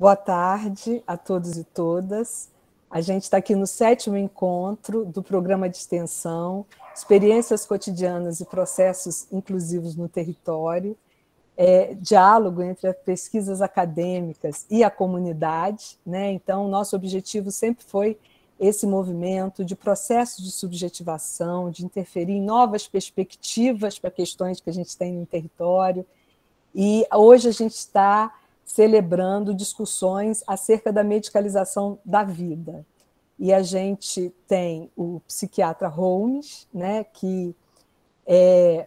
Boa tarde a todos e todas. A gente está aqui no 7º encontro do programa de extensão Experiências Cotidianas e Processos Inclusivos no Território, diálogo entre as pesquisas acadêmicas e a comunidade, né? Então, nosso objetivo sempre foi esse movimento de processo de subjetivação, de interferir em novas perspectivas para questões que a gente tem no território. E hoje a gente está celebrando discussões acerca da medicalização da vida. E a gente tem o psiquiatra Holmes, né, que é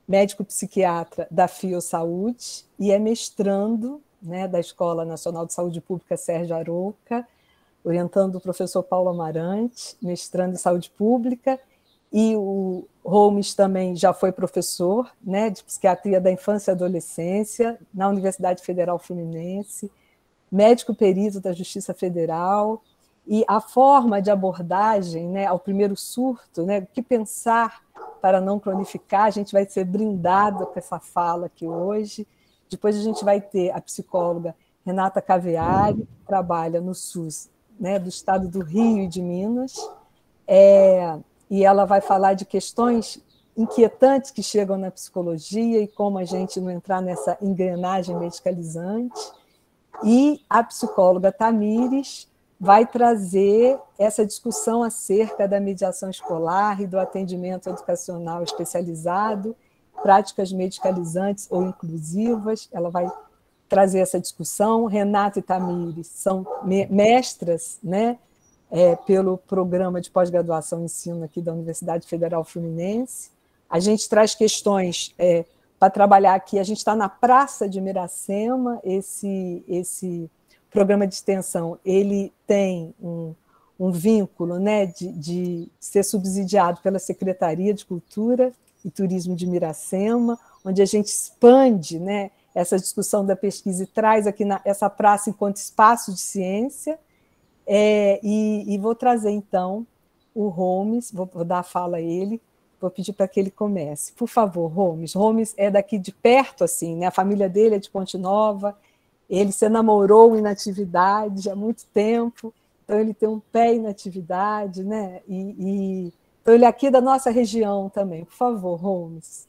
médico psiquiatra da Fiossaúde e é mestrando, né, da Escola Nacional de Saúde Pública Sérgio Arouca, orientando o professor Paulo Amarante, mestrando em Saúde Pública, e o Holmes também já foi professor, né, de Psiquiatria da Infância e Adolescência na Universidade Federal Fluminense, médico perito da Justiça Federal, e a forma de abordagem, né, ao primeiro surto, né, o que pensar para não cronificar, a gente vai ser brindado com essa fala aqui hoje. Depois a gente vai ter a psicóloga Renata Caviari, que trabalha no SUS, né, do estado do Rio e de Minas, e ela vai falar de questões inquietantes que chegam na psicologia e como a gente não entrar nessa engrenagem medicalizante. E a psicóloga Tamires vai trazer essa discussão acerca da mediação escolar e do atendimento educacional especializado, práticas medicalizantes ou inclusivas. Ela vai trazer essa discussão. Renata e Tamires são mestras, né, pelo programa de pós-graduação e ensino aqui da Universidade Federal Fluminense. A gente traz questões para trabalhar aqui. A gente está na Praça de Miracema. Esse programa de extensão ele tem um vínculo, né, de ser subsidiado pela Secretaria de Cultura e Turismo de Miracema, onde a gente expande, né, essa discussão da pesquisa e traz aqui essa praça enquanto espaço de ciência. E vou trazer, então, o Holmes, vou dar a fala a ele, vou pedir para que ele comece. Por favor, Holmes. Holmes é daqui de perto, assim, né? A família dele é de Ponte Nova, ele se namorou em Natividade há muito tempo, então ele tem um pé em Natividade, né? Então ele é aqui da nossa região também. Por favor, Holmes.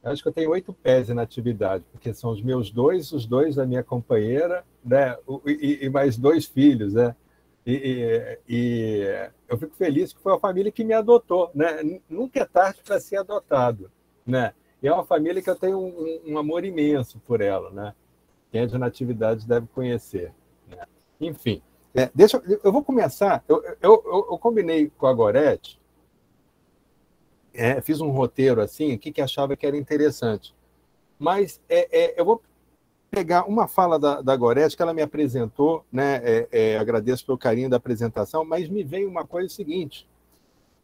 Acho que eu tenho 8 pés em Natividade, porque são os meus dois, os dois da minha companheira, né? E mais 2 filhos, né? E eu fico feliz que foi a família que me adotou, né? Nunca é tarde para ser adotado, né? E é uma família que eu tenho um amor imenso por ela, né? Quem é de Natividade deve conhecer, né? Enfim, eu vou começar. Eu combinei com a Gorete, fiz um roteiro assim, que achava que era interessante, mas eu vou pegar uma fala da Gorete, que ela me apresentou, né? Agradeço pelo carinho da apresentação, mas me veio uma coisa seguinte: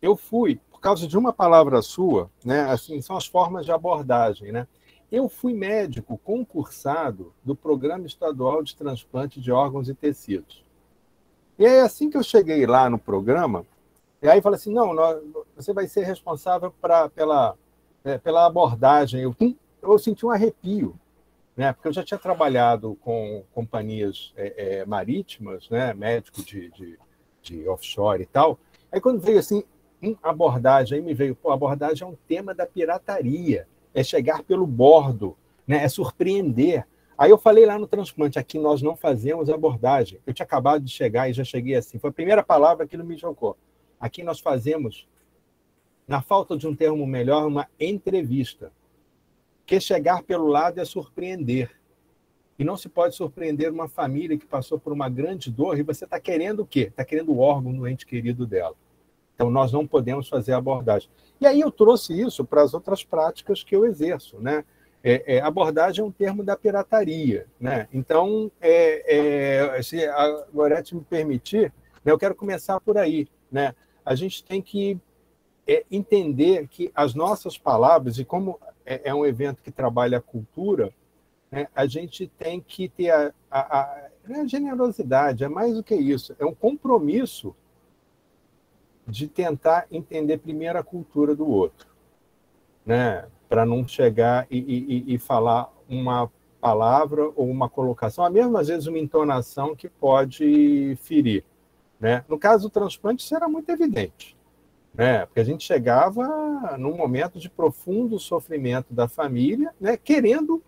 eu fui, por causa de uma palavra sua, né? Assim, são as formas de abordagem, né? Eu fui médico concursado do Programa Estadual de Transplante de Órgãos e Tecidos. E aí, assim que eu cheguei lá no programa, e aí falei assim, não, você vai ser responsável pela abordagem. Eu senti um arrepio, né? Porque eu já tinha trabalhado com companhias marítimas, né? Médico de offshore e tal. Aí quando veio assim, abordagem, aí me veio, abordagem é um tema da pirataria, é chegar pelo bordo, né? É surpreender. Aí eu falei lá no transplante, aqui nós não fazemos abordagem. Eu tinha acabado de chegar e já cheguei assim, foi a primeira palavra que não me chocou. Aqui nós fazemos, na falta de um termo melhor, uma entrevista. Que chegar pelo lado é surpreender. E não se pode surpreender uma família que passou por uma grande dor e você está querendo o quê? Está querendo o órgão do ente querido dela. Então, nós não podemos fazer abordagem. E aí eu trouxe isso para as outras práticas que eu exerço, né? Abordagem é um termo da pirataria, né? Então, se a Gorete me permitir, né, eu quero começar por aí, né? A gente tem que entender que as nossas palavras, e como é um evento que trabalha a cultura, né, a gente tem que ter a generosidade, é mais do que isso, é um compromisso de tentar entender primeiro a cultura do outro, né? Para não chegar e falar uma palavra ou uma colocação, a mesma às vezes uma entonação que pode ferir, né? No caso do transplante, isso era muito evidente, né? Porque a gente chegava num momento de profundo sofrimento da família, né? Querendo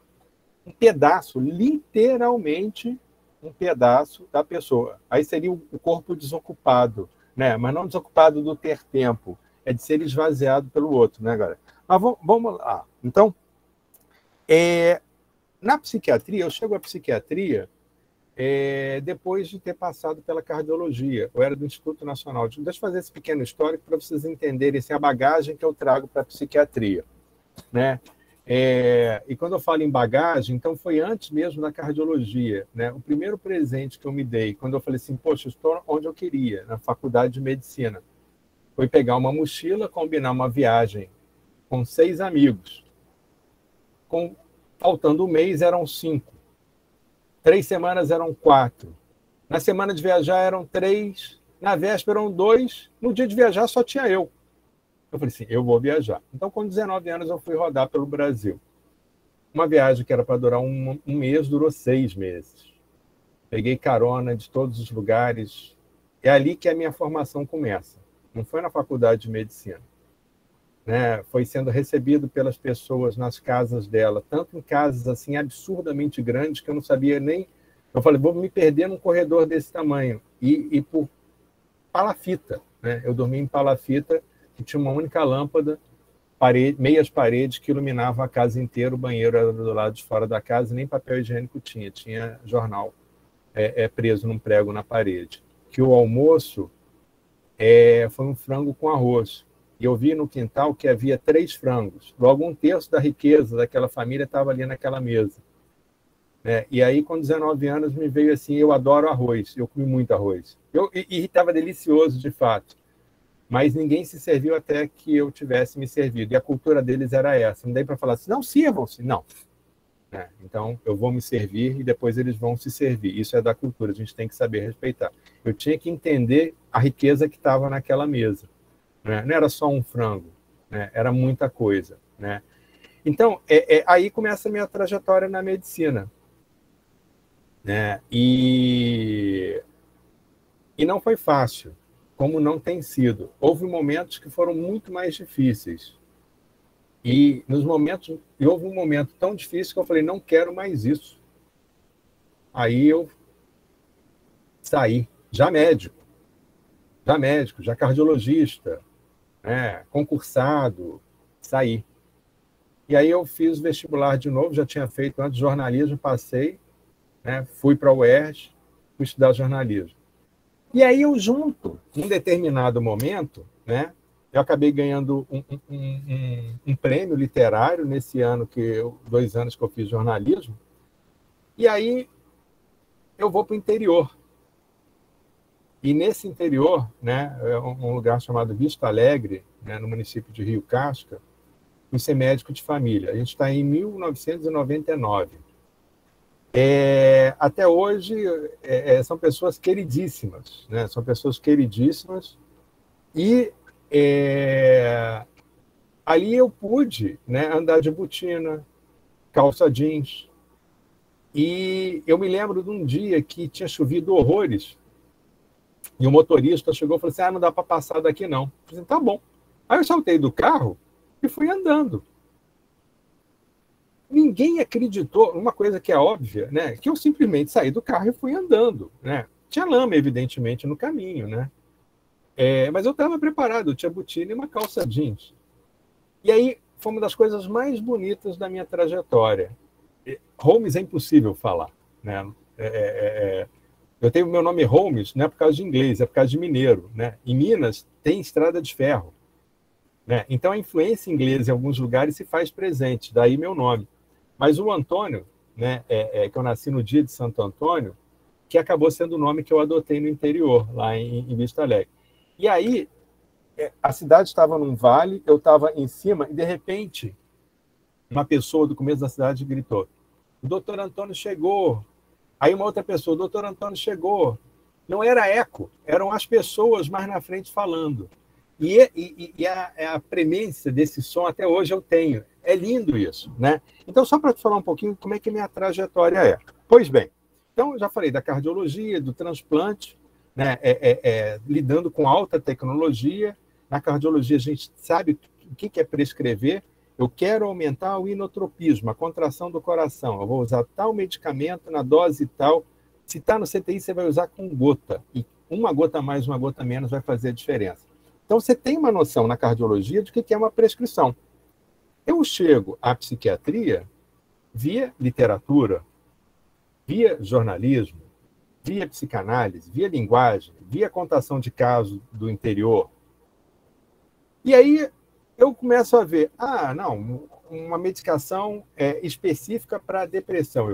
um pedaço, literalmente um pedaço da pessoa. Aí seria o corpo desocupado, né? Mas não desocupado do ter tempo, é de ser esvaziado pelo outro, né, galera? Mas vamos lá. Então, na psiquiatria, eu chego à psiquiatria depois de ter passado pela cardiologia. Eu era do Instituto Nacional de... Deixa eu fazer esse pequeno histórico para vocês entenderem a bagagem que eu trago para a psiquiatria, né? E quando eu falo em bagagem, então foi antes mesmo da cardiologia, né? O primeiro presente que eu me dei, quando eu falei assim, poxa, eu estou onde eu queria, na faculdade de medicina, foi pegar uma mochila, combinar uma viagem com 6 amigos. Faltando um mês, eram 5. 3 semanas eram 4. Na semana de viajar eram 3. Na véspera eram 2. No dia de viajar só tinha eu. Eu falei assim, eu vou viajar. Então, com 19 anos, eu fui rodar pelo Brasil. Uma viagem que era para durar um mês, durou 6 meses. Peguei carona de todos os lugares. É ali que a minha formação começa. Não foi na faculdade de medicina, né? Foi sendo recebido pelas pessoas nas casas dela, tanto em casas assim absurdamente grandes que eu não sabia nem... Eu falei, vou me perder num corredor desse tamanho. E por palafita, né? Eu dormi em palafita, que tinha uma única lâmpada, meias paredes que iluminavam a casa inteira, o banheiro era do lado de fora da casa, nem papel higiênico tinha jornal preso num prego na parede. Que o almoço foi um frango com arroz. E eu vi no quintal que havia 3 frangos. Logo, 1/3 da riqueza daquela família estava ali naquela mesa. E aí, com 19 anos, me veio assim, eu adoro arroz, eu comi muito arroz. E estava delicioso, de fato. Mas ninguém se serviu até que eu tivesse me servido. E a cultura deles era essa. Não dei para falar assim, não, sirvam-se. Não. Então, eu vou me servir e depois eles vão se servir. Isso é da cultura, a gente tem que saber respeitar. Eu tinha que entender a riqueza que estava naquela mesa. Não era só um frango, né? Era muita coisa, né? Então, aí começa a minha trajetória na medicina, né? E não foi fácil, como não tem sido. Houve momentos que foram muito mais difíceis. E houve um momento tão difícil que eu falei, não quero mais isso. Aí eu saí, já médico, já cardiologista, concursado, saí. E aí eu fiz vestibular de novo, já tinha feito antes jornalismo, passei, fui para a UERJ, fui estudar jornalismo. E aí eu junto, em determinado momento, eu acabei ganhando um prêmio literário nesse ano, 2 anos que eu fiz jornalismo, e aí eu vou para o interior. E nesse interior, é um lugar chamado Vista Alegre, no município de Rio Casca, fui ser médico de família. A gente está em 1999. Até hoje, são pessoas queridíssimas, são pessoas queridíssimas. E ali eu pude andar de botina, calça jeans. E eu me lembro de um dia que tinha chovido horrores. E o motorista chegou e falou assim, não dá para passar daqui, não. Eu falei, tá bom. Aí eu saltei do carro e fui andando. Ninguém acreditou, uma coisa que é óbvia, que eu simplesmente saí do carro e fui andando. Tinha lama, evidentemente, no caminho. Mas eu estava preparado, eu tinha botina e uma calça jeans. E aí foi uma das coisas mais bonitas da minha trajetória. Holmes é impossível falar. Eu tenho meu nome Holmes, não é por causa de inglês, é por causa de mineiro. Em Minas tem estrada de ferro. Então a influência inglesa em alguns lugares se faz presente, daí meu nome. Mas o Antônio, que eu nasci no dia de Santo Antônio, que acabou sendo o nome que eu adotei no interior, lá em Vista Alegre. E aí, a cidade estava num vale, eu estava em cima, e de repente, uma pessoa do começo da cidade gritou, o doutor Antônio chegou. Aí uma outra pessoa, o doutor Antônio chegou. Não era eco, eram as pessoas mais na frente falando. E a premência desse som até hoje eu tenho. É lindo isso, né? Então, só para te falar um pouquinho como é que minha trajetória é. Pois bem, então, eu já falei da cardiologia, do transplante, né? Lidando com alta tecnologia. Na cardiologia, a gente sabe o que é prescrever. Eu quero aumentar o inotropismo, a contração do coração. Eu vou usar tal medicamento na dose tal. Se está no CTI, você vai usar com gota. E uma gota a mais, uma gota a menos vai fazer a diferença. Então, você tem uma noção na cardiologia de que é uma prescrição. Eu chego à psiquiatria via literatura, via jornalismo, via psicanálise, via linguagem, via contação de casos do interior. E aí eu começo a ver, não, uma medicação específica para depressão.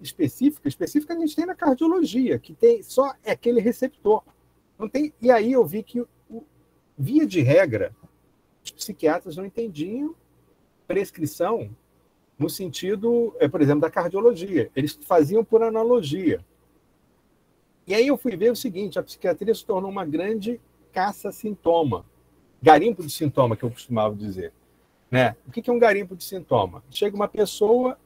Específica? Específica a gente tem na cardiologia, que tem só aquele receptor. Não tem... E aí eu vi que, via de regra, os psiquiatras não entendiam prescrição no sentido, por exemplo, da cardiologia. Eles faziam por analogia. E aí eu fui ver o seguinte, a psiquiatria se tornou uma grande caça-sintoma. Garimpo de sintoma, que eu costumava dizer. Né? O que é um garimpo de sintoma? Chega uma pessoa,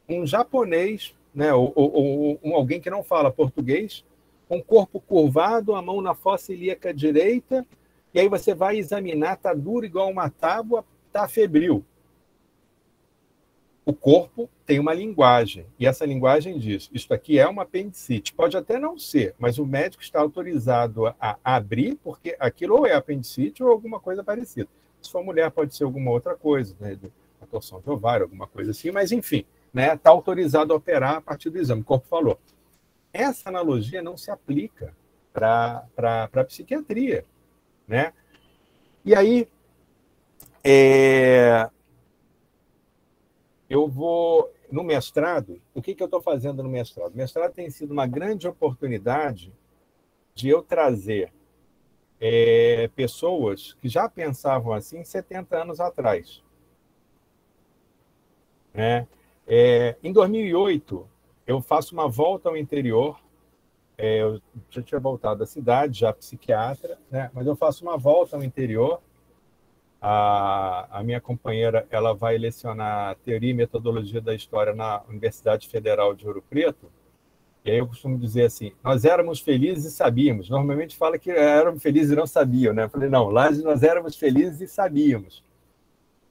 um japonês, né, ou alguém que não fala português, com o corpo curvado, a mão na fossa ilíaca direita, e aí você vai examinar, está duro igual uma tábua, está febril. O corpo tem uma linguagem, e essa linguagem diz, isso aqui é uma apendicite. Pode até não ser, mas o médico está autorizado a abrir, porque aquilo ou é apendicite ou alguma coisa parecida. Se for mulher, pode ser alguma outra coisa, né? Uma torção de ovário, alguma coisa assim, mas enfim, né? Está autorizado a operar a partir do exame, o corpo falou. Essa analogia não se aplica para a psiquiatria, né? E aí, eu vou, no mestrado, o que eu estou fazendo no mestrado? O mestrado tem sido uma grande oportunidade de eu trazer pessoas que já pensavam assim 70 anos atrás. Né? Em 2008, eu faço uma volta ao interior, eu já tinha voltado da cidade, já psiquiatra, né? Mas eu faço uma volta ao interior. A minha companheira ela vai lecionar Teoria e Metodologia da História na Universidade Federal de Ouro Preto, e aí eu costumo dizer assim, nós éramos felizes e sabíamos. Normalmente fala que éramos felizes e não sabiam, né? Eu falei, não, lá nós éramos felizes e sabíamos.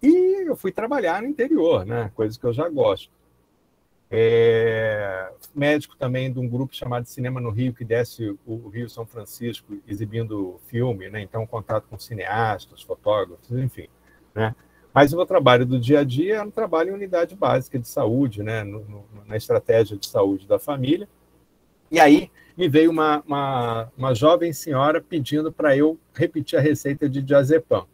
E eu fui trabalhar no interior, né? Coisa que eu já gosto. Médico também de um grupo chamado Cinema no Rio, que desce o Rio São Francisco exibindo filme, né? Então, contato com cineastas, fotógrafos, enfim. Né? Mas o meu trabalho do dia a dia é um trabalho em unidade básica de saúde, né? Na estratégia de saúde da família. E aí me veio uma jovem senhora pedindo para eu repetir a receita de diazepam.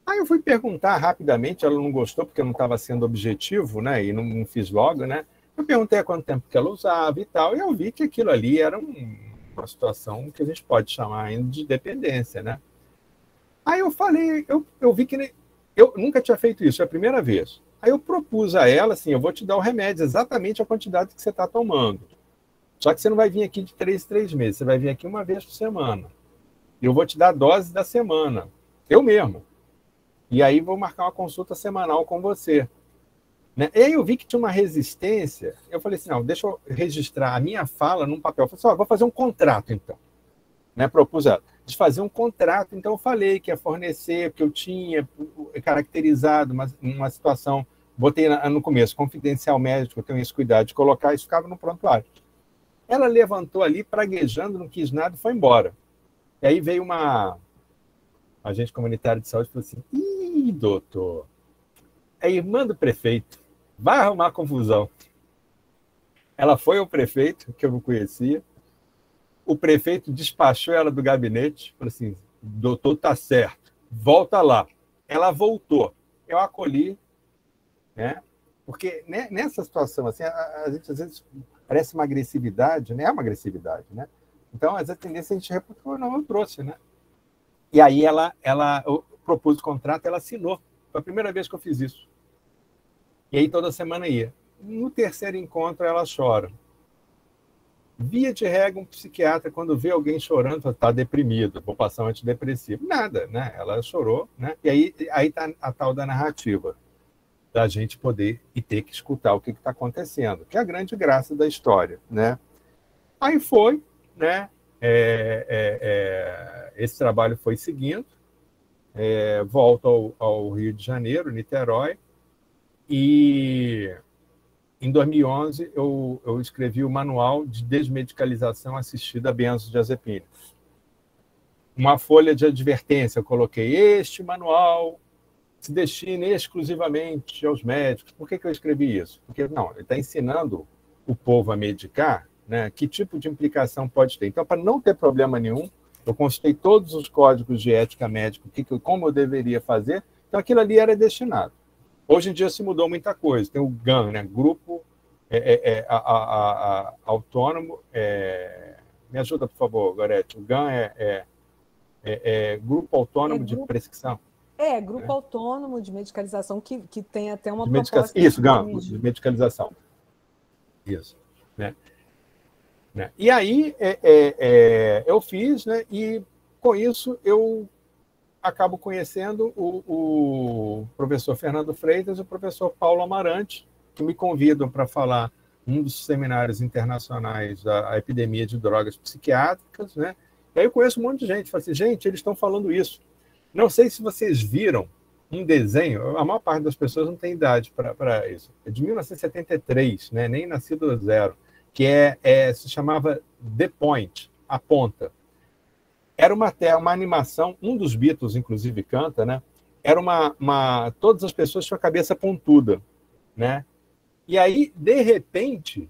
Aí eu fui perguntar rapidamente, ela não gostou porque eu não estava sendo objetivo, né? E não fiz logo, né? Eu perguntei há quanto tempo que ela usava e tal, e eu vi que aquilo ali era uma situação que a gente pode chamar ainda de dependência, né? Aí eu falei, eu vi que eu nunca tinha feito isso, é a primeira vez. Aí eu propus a ela, assim, eu vou te dar o remédio, exatamente a quantidade que você está tomando. Só que você não vai vir aqui de 3 em 3 meses, você vai vir aqui uma vez por semana. E eu vou te dar a dose da semana, eu mesmo. E aí vou marcar uma consulta semanal com você. Né? E aí eu vi que tinha uma resistência. Eu falei assim, não, deixa eu registrar a minha fala num papel. Eu falei assim, vou fazer um contrato, então. Né? Propus ela, de fazer um contrato. Então eu falei que ia fornecer, porque eu tinha caracterizado uma situação, botei no começo, confidencial médico, eu tenho esse cuidado de colocar, isso ficava no prontuário. Ela levantou ali, praguejando, não quis nada e foi embora. E aí veio uma agente comunitário de saúde e falou assim, doutor, é irmã do prefeito, vai arrumar confusão. Ela foi ao prefeito, que eu não conhecia, o prefeito despachou ela do gabinete, falou assim, doutor, tá certo, volta lá. Ela voltou, eu acolhi, né? Porque nessa situação, assim, a gente às vezes parece uma agressividade, né? É uma agressividade, né? Então, às vezes a tendência a gente reputou, não, eu trouxe, né? E aí eu propus o contrato, ela assinou. Foi a primeira vez que eu fiz isso. E aí toda semana ia. No terceiro encontro, ela chora. Via de regra, um psiquiatra, quando vê alguém chorando, está deprimido, vou passar um antidepressivo. Nada, né? Ela chorou, né? E aí está a tal da narrativa. da gente poder e ter que escutar o que está acontecendo, que é a grande graça da história, né? Aí foi, né? Esse trabalho foi seguindo, volto ao Rio de Janeiro, Niterói, e em 2011 eu escrevi o Manual de Desmedicalização Assistida a Benzodiazepínicos. Uma folha de advertência, eu coloquei: este manual se destina exclusivamente aos médicos. Por que eu escrevi isso? Porque, não, ele está ensinando o povo a medicar, né, que tipo de implicação pode ter. Então, para não ter problema nenhum, eu consultei todos os códigos de ética médica, como eu deveria fazer, então aquilo ali era destinado. Hoje em dia se mudou muita coisa. Tem o GAN, né, Grupo Autônomo. Me ajuda, por favor, Gorete. O GAN Grupo Autônomo de Prescrição. Grupo autônomo de medicalização, que tem até uma proposta... Isso, GAN, de medicalização. Isso. Né? E aí eu fiz, né, e com isso eu acabo conhecendo o professor Fernando Freitas e o professor Paulo Amarante, que me convidam para falar num dos seminários internacionais da epidemia de drogas psiquiátricas, né? E aí eu conheço um monte de gente, falo assim: gente, eles estão falando isso. Não sei se vocês viram um desenho, a maior parte das pessoas não tem idade para isso, é de 1973, né? Nem nascido zero, que se chamava The Point, a ponta. Era uma animação, um dos Beatles, inclusive, canta, né? Era todas as pessoas com a cabeça pontuda, né? E aí, de repente,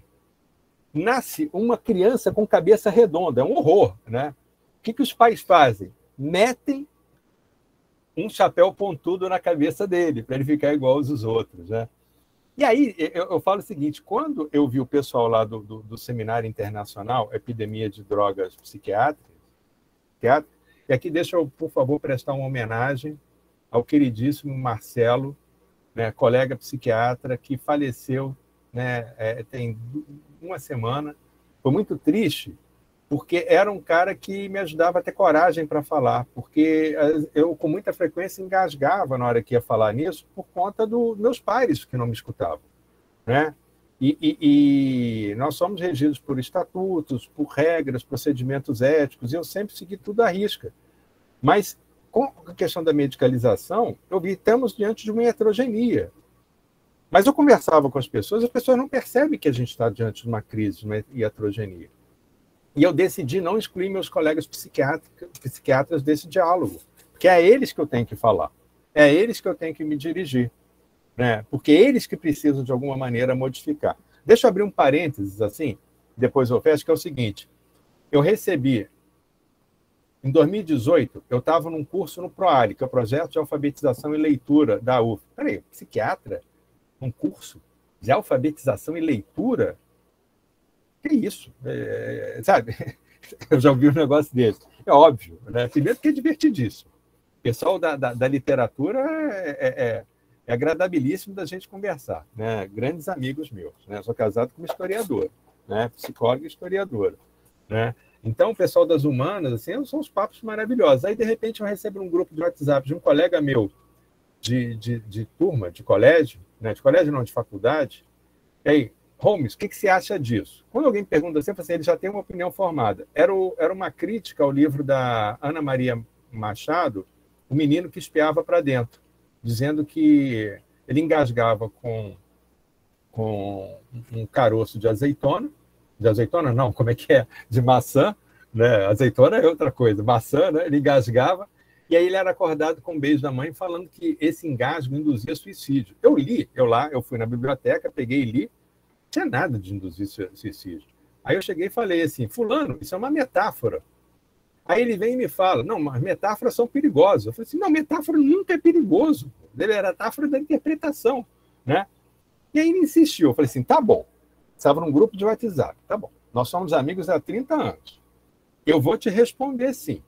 nasce uma criança com cabeça redonda. É um horror, né? O que os pais fazem? Metem um chapéu pontudo na cabeça dele, para ele ficar igual aos outros, né? E aí, eu falo o seguinte: quando eu vi o pessoal lá do Seminário Internacional, Epidemia de Drogas Psiquiátricas, e aqui deixa eu, por favor, prestar uma homenagem ao queridíssimo Marcelo, né, colega psiquiatra, que faleceu, né, tem uma semana. Foi muito triste, porque era um cara que me ajudava a ter coragem para falar, porque eu, com muita frequência, engasgava na hora que ia falar nisso, por conta dos meus pares que não me escutavam, né? E nós somos regidos por estatutos, por regras, procedimentos éticos, e eu sempre segui tudo à risca. Mas, com a questão da medicalização, eu vi que estamos diante de uma heterogeneia. Mas eu conversava com as pessoas não percebem que a gente está diante de uma crise, de uma heterogeneia. E eu decidi não excluir meus colegas psiquiatras desse diálogo, porque é a eles que eu tenho que falar, é a eles que eu tenho que me dirigir, né? Porque é eles que precisam, de alguma maneira, modificar. Deixa eu abrir um parênteses, assim, depois eu fecho, que é o seguinte: eu recebi, em 2018, eu estava num curso no PROALI, que é o Projeto de Alfabetização e Leitura da UF. Peraí, psiquiatra? Um curso de alfabetização e leitura? Que isso? Sabe? Eu já ouvi um negócio desse. É óbvio, né? Primeiro que é divertidíssimo. O pessoal da literatura é agradabilíssimo da gente conversar, né? Grandes amigos meus, né? Sou casado com uma historiadora, né? Psicóloga e historiadora, né? Então, o pessoal das humanas, assim, são uns papos maravilhosos. Aí, de repente, eu recebo um grupo de WhatsApp de um colega meu de turma, de colégio, né? De colégio não, de faculdade. E aí, Holmes, o que você acha disso? Quando alguém pergunta assim, eu falo assim, ele já tem uma opinião formada. Era uma crítica ao livro da Ana Maria Machado, O Menino que Espiava para Dentro, dizendo que ele engasgava com um caroço de azeitona não, como é que é? De maçã, né? Azeitona é outra coisa, maçã, né? Ele engasgava, e aí ele era acordado com um beijo da mãe, falando que esse engasgo induzia suicídio. Eu fui na biblioteca, peguei e li, não tinha nada de induzir suicídio. Aí eu cheguei e falei assim: fulano, isso é uma metáfora. Aí ele vem e me fala: não, mas metáforas são perigosas. Eu falei assim: não, metáfora nunca é perigoso. Ele era metáfora da interpretação, né? E aí ele insistiu. Eu falei assim: tá bom. Estava num grupo de WhatsApp. Tá bom. Nós somos amigos há 30 anos. Eu vou te responder sim.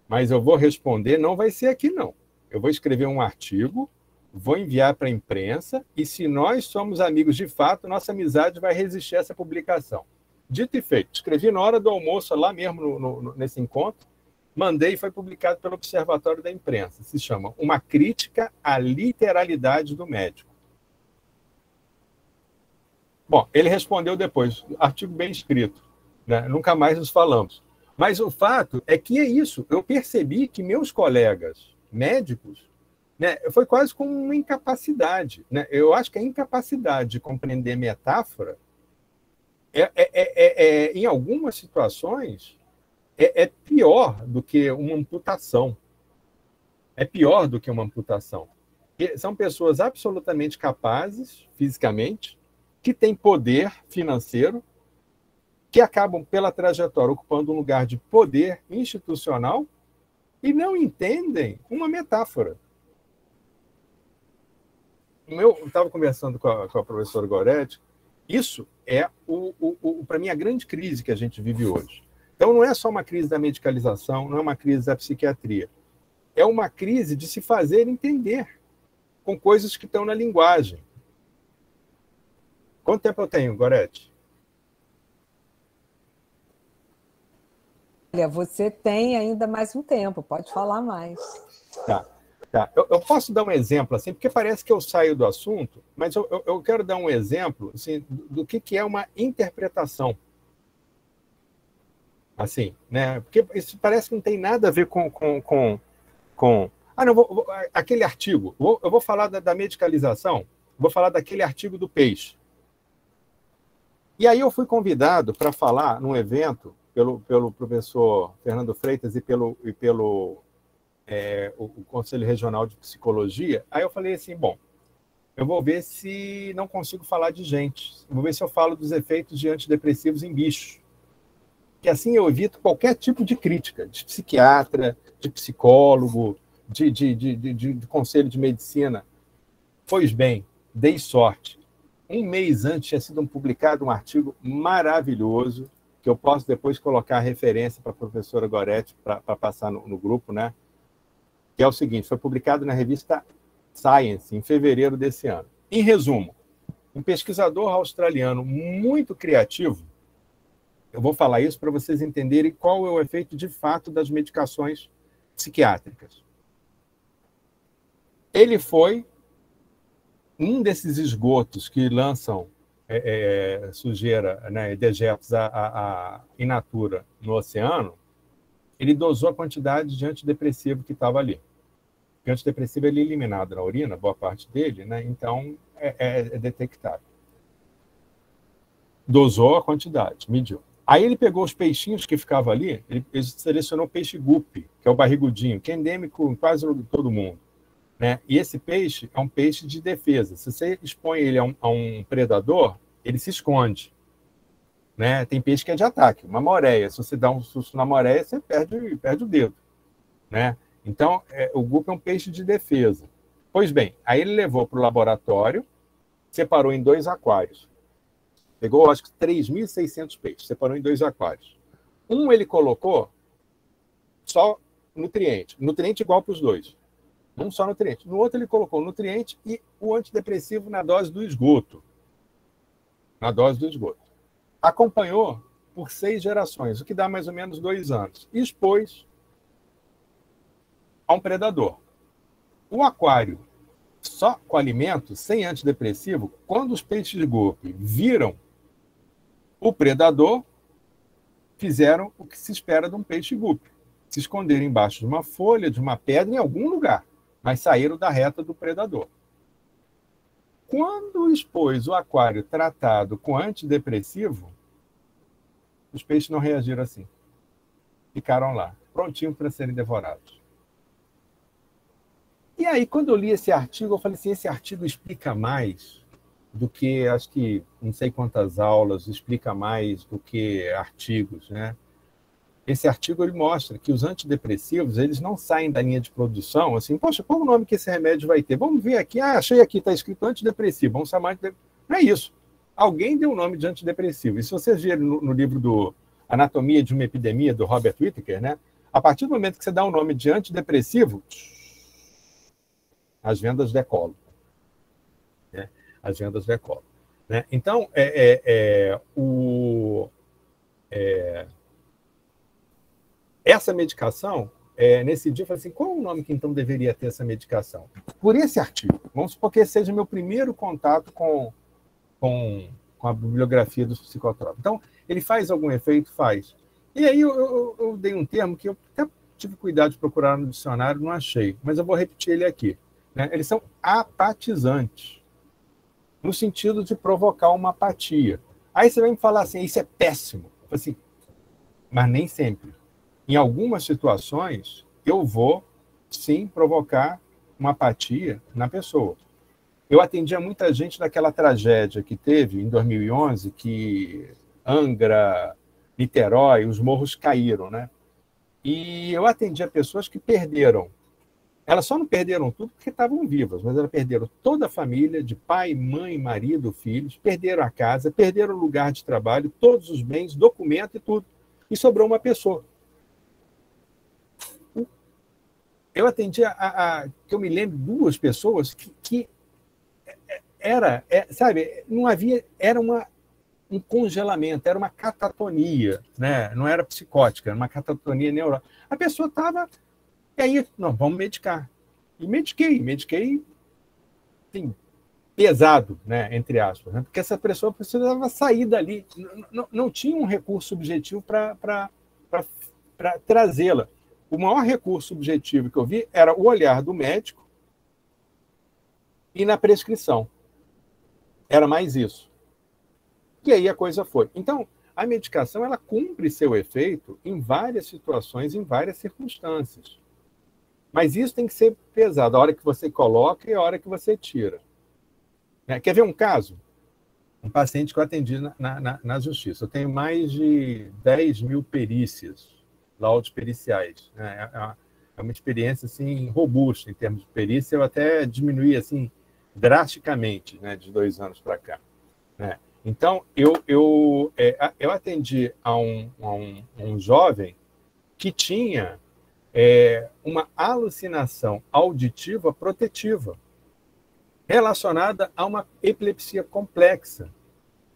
Mas eu vou responder, não vai ser aqui não. Eu vou escrever um artigo, vou enviar para a imprensa, e se nós somos amigos de fato, nossa amizade vai resistir a essa publicação. Dito e feito. Escrevi na hora do almoço, lá mesmo nesse encontro, mandei e foi publicado pelo Observatório da Imprensa. Se chama Uma Crítica à Literalidade do Médico. Bom, ele respondeu depois, artigo bem escrito, né? Nunca mais nos falamos. Mas o fato é que é isso. Eu percebi que meus colegas médicos, né, foi quase como uma incapacidade, né? Eu acho que a incapacidade de compreender metáfora, em algumas situações, é pior do que uma amputação. É pior do que uma amputação. E são pessoas absolutamente capazes, fisicamente, que têm poder financeiro, que acabam, pela trajetória, ocupando um lugar de poder institucional e não entendem uma metáfora. Eu estava conversando com a professora Goretti, isso é, para mim, a grande crise que a gente vive hoje. Então, não é só uma crise da medicalização, não é uma crise da psiquiatria. É uma crise de se fazer entender com coisas que estão na linguagem. Quanto tempo eu tenho, Goretti? Olha, você tem ainda mais um tempo, pode falar mais. Tá. Eu posso dar um exemplo, assim, porque parece que eu saio do assunto, mas eu quero dar um exemplo assim, do que é uma interpretação. Assim, né? Porque isso parece que não tem nada a ver com... Ah, não, aquele artigo. Eu vou falar da medicalização, vou falar daquele artigo do peixe. E aí eu fui convidado para falar num evento pelo professor Fernando Freitas e pelo o Conselho Regional de Psicologia. Aí eu falei assim, bom, eu vou ver se não consigo falar de gente. Vou ver se eu falo dos efeitos de antidepressivos em bichos. Que assim eu evito qualquer tipo de crítica, de psiquiatra, de psicólogo, de conselho de medicina. Pois bem, dei sorte. Um mês antes tinha sido publicado um artigo maravilhoso, que eu posso depois colocar a referência para a professora Goretti, para passar no grupo, né? Que é o seguinte, foi publicado na revista Science, em fevereiro desse ano. Em resumo, um pesquisador australiano muito criativo, eu vou falar isso para vocês entenderem qual é o efeito de fato das medicações psiquiátricas. Ele foi um desses esgotos que lançam sujeira, né, dejetos in natura no oceano, ele dosou a quantidade de antidepressivo que estava ali. Porque o antidepressivo ele é eliminado na urina, boa parte dele, né? Então é detectável. Dosou a quantidade, mediu. Aí ele pegou os peixinhos que ficavam ali, ele selecionou o peixe guppy, que é o barrigudinho, que é endêmico em quase todo mundo. Né? E esse peixe é um peixe de defesa. Se você expõe ele a um predador, ele se esconde. Né? Tem peixe que é de ataque, uma moreia. Se você dá um susto na moreia, você perde o dedo. Né? Então, o guppy é um peixe de defesa. Pois bem, aí ele levou para o laboratório, separou em 2 aquários. Pegou, acho que 3.600 peixes, separou em 2 aquários. Um ele colocou só nutriente. Nutriente igual para os dois. Um só nutriente. No outro ele colocou o nutriente e o antidepressivo na dose do esgoto. Na dose do esgoto. Acompanhou por 6 gerações, o que dá mais ou menos 2 anos. E expôs a um predador. O aquário só com alimento, sem antidepressivo, quando os peixes de guppy viram o predador, fizeram o que se espera de um peixe guppy. Se esconderam embaixo de uma folha, de uma pedra, em algum lugar, mas saíram da reta do predador. Quando expôs o aquário tratado com antidepressivo, os peixes não reagiram assim. Ficaram lá, prontinhos para serem devorados. E aí, quando eu li esse artigo, eu falei assim, esse artigo explica mais do que, acho que, não sei quantas aulas, explica mais do que artigos, né? Esse artigo ele mostra que os antidepressivos eles não saem da linha de produção, assim, poxa, qual o nome que esse remédio vai ter? Vamos ver aqui, achei aqui, está escrito antidepressivo, vamos chamar de... Não é isso. Alguém deu o nome de antidepressivo. E se vocês verem no livro do Anatomia de uma Epidemia, do Robert Whittaker, né? A partir do momento que você dá o nome de antidepressivo, as vendas decolam. Né? As vendas decolam. Né? Então, essa medicação, nesse dia, eu falei assim, qual o nome que então deveria ter essa medicação? Por esse artigo. Vamos supor que esse seja meu primeiro contato com com a bibliografia dos psicotrópicos. Então, ele faz algum efeito? Faz. E aí eu dei um termo que eu até tive cuidado de procurar no dicionário, não achei, mas eu vou repetir ele aqui. Né? Eles são apatizantes, no sentido de provocar uma apatia. Aí você vai me falar assim, isso é péssimo. Assim, mas nem sempre. Em algumas situações, eu vou, sim, provocar uma apatia na pessoa. Eu atendia muita gente naquela tragédia que teve em 2011, que Angra, Niterói, os morros caíram, né? E eu atendia pessoas que perderam. Elas só não perderam tudo porque estavam vivas, mas elas perderam toda a família, de pai, mãe, marido, filhos, perderam a casa, perderam o lugar de trabalho, todos os bens, documento e tudo. E sobrou uma pessoa. Eu atendi que eu me lembro, 2 pessoas que sabe, não havia, era um congelamento, era uma catatonia, né? Não era psicótica, era uma catatonia neural. A pessoa estava, e aí, não, vamos medicar. E mediquei, assim, pesado, né? Entre aspas, né? Porque essa pessoa precisava sair dali, não tinha um recurso objetivo para trazê-la. O maior recurso objetivo que eu vi era o olhar do médico e na prescrição. Era mais isso. E aí a coisa foi. Então, a medicação ela cumpre seu efeito em várias situações, em várias circunstâncias. Mas isso tem que ser pesado, a hora que você coloca e a hora que você tira. Quer ver um caso? Um paciente que eu atendi na justiça. Eu tenho mais de 10 mil perícias, laudos periciais. É uma experiência assim, robusta em termos de perícia. Eu até diminuí assim, drasticamente, né, de 2 anos para cá. Né? Então, eu atendi a um jovem que tinha uma alucinação auditiva protetiva relacionada a uma epilepsia complexa.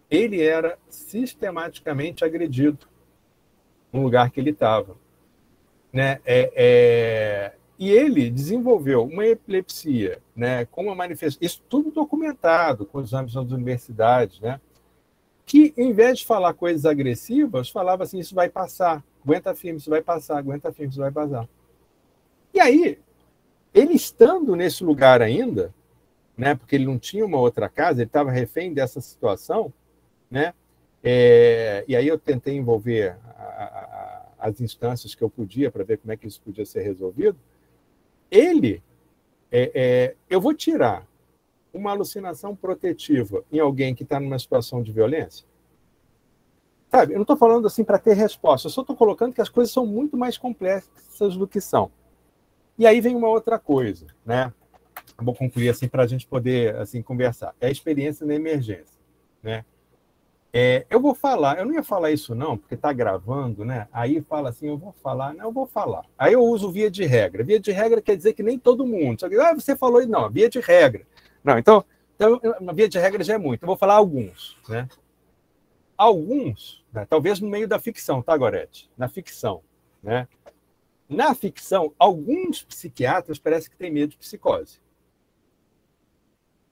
Ele era sistematicamente agredido no lugar que ele estava. Né? E ele desenvolveu uma epilepsia, né, com uma manifestação, isso tudo documentado com os exames das universidades, né, que, em vez de falar coisas agressivas, falava assim, isso vai passar, aguenta firme, isso vai passar, aguenta firme, isso vai passar. E aí, ele estando nesse lugar ainda, né, porque ele não tinha uma outra casa, ele estava refém dessa situação, né, e aí eu tentei envolver as instâncias que eu podia para ver como é que isso podia ser resolvido. Eu vou tirar uma alucinação protetiva em alguém que está numa situação de violência? Sabe, eu não estou falando assim para ter resposta, eu só estou colocando que as coisas são muito mais complexas do que são. E aí vem uma outra coisa, né? Vou concluir assim para a gente poder assim conversar. É a experiência na emergência, né? Eu vou falar, eu não ia falar isso não, porque está gravando, né? Aí fala assim, eu vou falar, não, eu vou falar. Aí eu uso via de regra. Via de regra quer dizer que nem todo mundo. Só que, você falou, não, via de regra. Não, então a via de regra já é muito. Eu vou falar alguns, né? Alguns, né? Talvez no meio da ficção, tá, Gorete? Na ficção, né? Na ficção, alguns psiquiatras parecem que têm medo de psicose.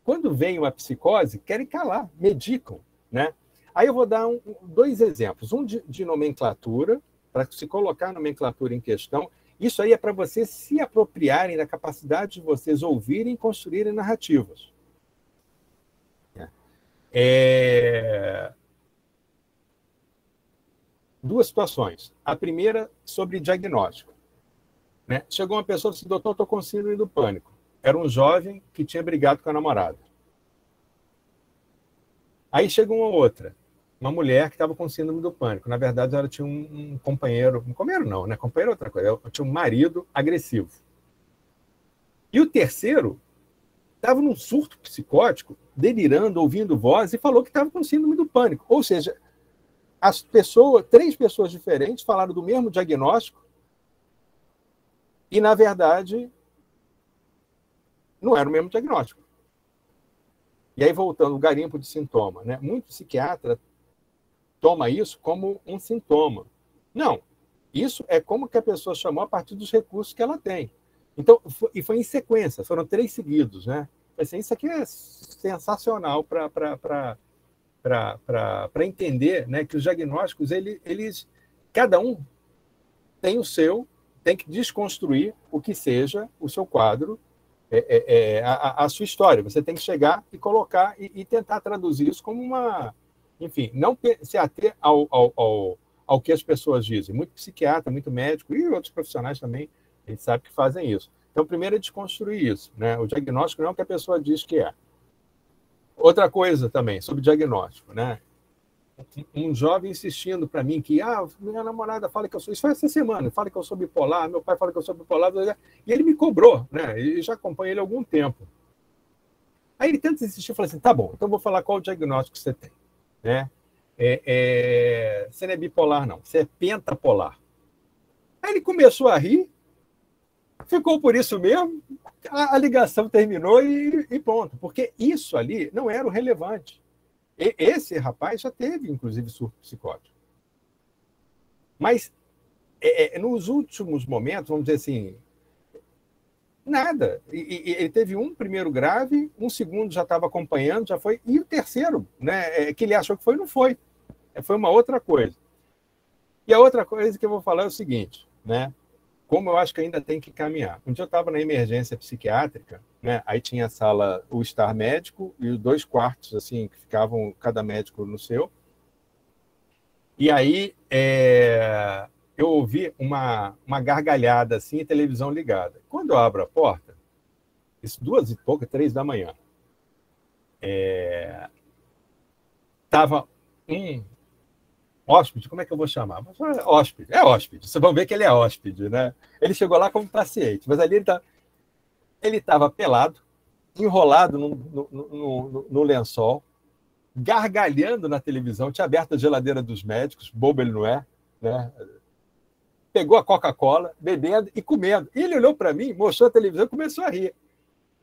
Quando vem uma psicose, querem calar, medicam, né? Aí eu vou dar 2 exemplos. Um de nomenclatura, para se colocar a nomenclatura em questão. Isso aí é para vocês se apropriarem da capacidade de vocês ouvirem e construírem narrativas. 2 situações. A primeira, sobre diagnóstico. Né? Chegou uma pessoa e disse, doutor, estou com síndrome do pânico. Era um jovem que tinha brigado com a namorada. Aí chega uma outra, uma mulher que estava com síndrome do pânico. Na verdade, ela tinha um companheiro não, né? Companheiro é outra coisa. Ela tinha um marido agressivo. E o terceiro estava num surto psicótico, delirando, ouvindo voz, e falou que estava com síndrome do pânico. Ou seja, 3 pessoas diferentes falaram do mesmo diagnóstico e, na verdade, não era o mesmo diagnóstico. E aí, voltando, o garimpo de sintoma, né? Muito psiquiatra toma isso como um sintoma. Não, isso é como que a pessoa chamou a partir dos recursos que ela tem. Então, foi em sequência, foram 3 seguidos, né? Assim, isso aqui é sensacional para para entender, né, que os diagnósticos, eles, cada um tem o seu, tem que desconstruir o que seja o seu quadro, a sua história. Você tem que chegar e colocar e tentar traduzir isso como uma... Enfim, não se ater ao que as pessoas dizem. Muito psiquiatra, muito médico e outros profissionais também, a gente sabe que fazem isso. Então, primeiro é desconstruir isso, né? O diagnóstico não é o que a pessoa diz que é. Outra coisa também, sobre diagnóstico, né? Um jovem insistindo para mim que minha namorada fala que eu sou... Isso foi essa semana, fala que eu sou bipolar, meu pai fala que eu sou bipolar, e ele me cobrou, né? E já acompanho ele há algum tempo. Aí ele tenta insistir e fala assim, tá bom, então eu vou falar qual o diagnóstico que você tem, né? Você não é bipolar, não, você é pentapolar. Aí ele começou a rir, ficou por isso mesmo, a ligação terminou e pronto, porque isso ali não era o relevante. Esse rapaz já teve, inclusive, surto psicótico. Mas, nos últimos momentos, vamos dizer assim, nada. Ele teve um primeiro grave, um segundo já estava acompanhando, já foi, e o terceiro, né, que ele achou que foi, não foi. Foi uma outra coisa. E a outra coisa que eu vou falar é o seguinte, né? Como eu acho que ainda tem que caminhar. Um dia eu estava na emergência psiquiátrica, né? Aí tinha a sala, o estar médico e os 2 quartos, assim, que ficavam cada médico no seu. E aí eu ouvi uma gargalhada, assim, televisão ligada. Quando eu abro a porta, isso 2 e pouca, 3 da manhã, estava um hóspede, como é que eu vou chamar? Hóspede, hóspede. Vocês vão ver que ele é hóspede, né? Ele chegou lá como paciente, mas ali ele estava pelado, enrolado no lençol, gargalhando na televisão, tinha aberto a geladeira dos médicos, bobo ele não é, né? Pegou a Coca-Cola, bebendo e comendo. E ele olhou para mim, mostrou a televisão e começou a rir.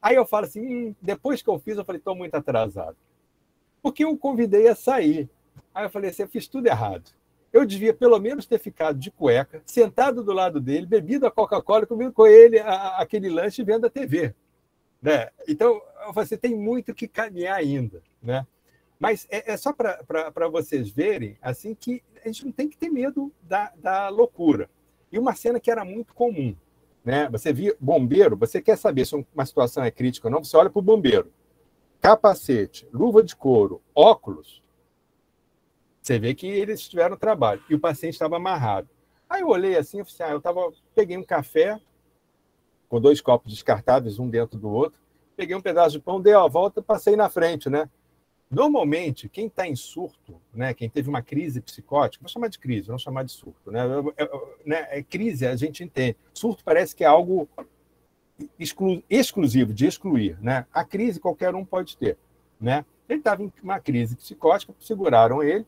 Aí eu falo assim, depois que eu fiz, eu falei, estou muito atrasado. Porque eu o convidei a sair. Aí eu falei assim, eu fiz tudo errado. Eu devia pelo menos ter ficado de cueca, sentado do lado dele, bebido a Coca-Cola, comendo com ele aquele lanche e vendo a TV. Né? Então, eu falei assim, tem muito que caminhar ainda. Né? Mas é só para vocês verem assim, que a gente não tem que ter medo da loucura. E uma cena que era muito comum. Né? Você via bombeiro, você quer saber se uma situação é crítica ou não, você olha para o bombeiro. Capacete, luva de couro, óculos, você vê que eles tiveram trabalho. E o paciente estava amarrado. Aí eu olhei assim, peguei um café com 2 copos descartáveis, um dentro do outro, peguei um pedaço de pão, dei a volta e passei na frente, né? Normalmente, quem está em surto, né, quem teve uma crise psicótica, vou chamar de crise, não chamar de surto, né? Crise a gente entende. Surto parece que é algo exclusivo, de excluir, né? A crise qualquer um pode ter, né? Ele estava em uma crise psicótica, seguraram ele,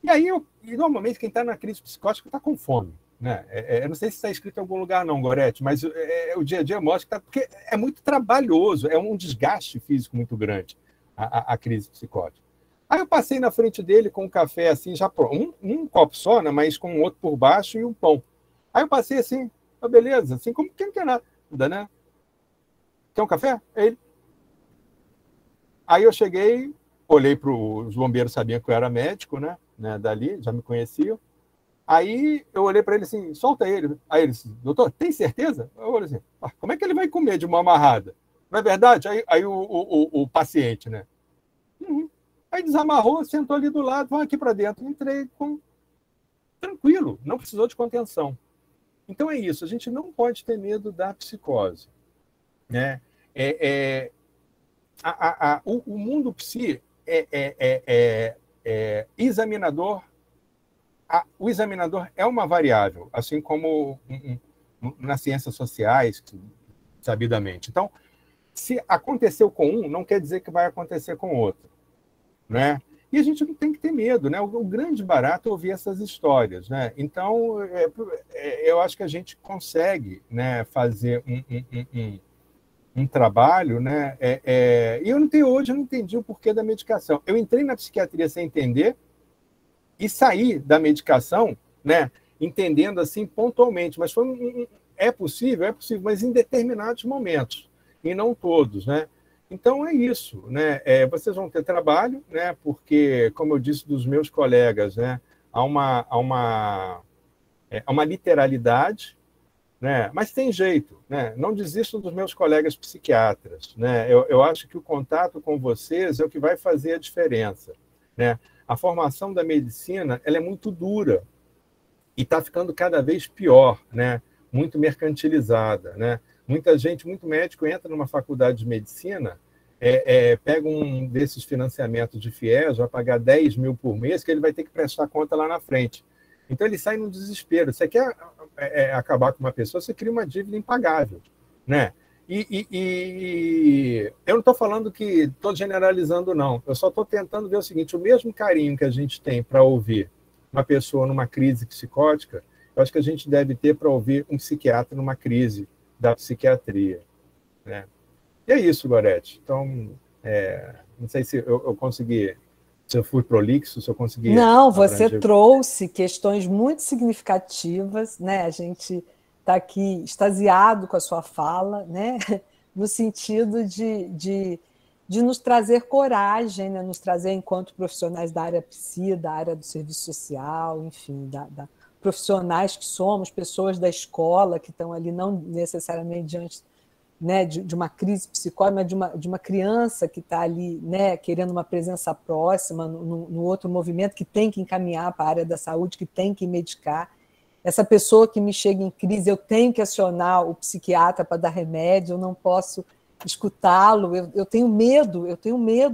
e aí normalmente quem está na crise psicótica está com fome, né? Eu não sei se está escrito em algum lugar não, Gorete, mas o dia a dia mostra que porque é muito trabalhoso, é um desgaste físico muito grande a crise psicótica. Aí eu passei na frente dele com um café assim, já um copo só, né? Mas com outro por baixo e um pão. Aí eu passei assim, beleza, assim como quem não quer nada. Né? Quer um café? Aí eu cheguei, olhei para os bombeiros, sabiam que eu era médico, né? Dali, já me conheciam. Aí eu olhei para ele assim, solta ele. Aí ele disse, doutor, tem certeza? Eu olhei assim, como é que ele vai comer de mão amarrada? Não é verdade? Aí o paciente, né? Aí desamarrou, sentou ali do lado, vamos aqui para dentro. Entrei tranquilo, não precisou de contenção. Então é isso, a gente não pode ter medo da psicose. Né? O mundo psi examinador. O examinador é uma variável, assim como nas ciências sociais, sabidamente. Então, se aconteceu com um, não quer dizer que vai acontecer com outro. Né? E a gente não tem que ter medo. Né? O grande barato é ouvir essas histórias. Né? Então, eu acho que a gente consegue, né, fazer um trabalho, né? E hoje eu não entendi o porquê da medicação. Eu entrei na psiquiatria sem entender e saí da medicação, né, entendendo assim pontualmente, mas é possível, mas em determinados momentos, e não todos. Né? Então, é isso, né? Vocês vão ter trabalho, né? Porque, como eu disse dos meus colegas, né? Há uma literalidade, né? Mas tem jeito, né? Não desistam dos meus colegas psiquiatras, né? Eu acho que o contato com vocês é o que vai fazer a diferença, né? A formação da medicina, ela é muito dura e está ficando cada vez pior, né? Muito mercantilizada, né? Muita gente, muito médico entra numa faculdade de medicina, pega um desses financiamentos de FIES, vai pagar 10 mil por mês, que ele vai ter que prestar conta lá na frente. Então, ele sai no desespero. Você quer acabar com uma pessoa, você cria uma dívida impagável, né? E eu não estou falando que estou generalizando, não. Eu só estou tentando ver o seguinte, o mesmo carinho que a gente tem para ouvir uma pessoa numa crise psicótica, eu acho que a gente deve ter para ouvir um psiquiatra numa crise da psiquiatria, né? E é isso, Gorete. Então, não sei se eu consegui, se eu fui prolixo, se eu consegui... Não, você trouxe questões muito significativas, né? A gente está aqui extasiado com a sua fala, né? No sentido de nos trazer coragem, né? Nos trazer enquanto profissionais da área psi, da área do serviço social, enfim, profissionais que somos, pessoas da escola que estão ali não necessariamente diante, né, de uma crise psicótica, mas de uma criança que está ali, né, querendo uma presença próxima no outro movimento, que tem que encaminhar para a área da saúde, que tem que medicar. Essa pessoa que me chega em crise, eu tenho que acionar o psiquiatra para dar remédio, eu não posso escutá-lo, eu tenho medo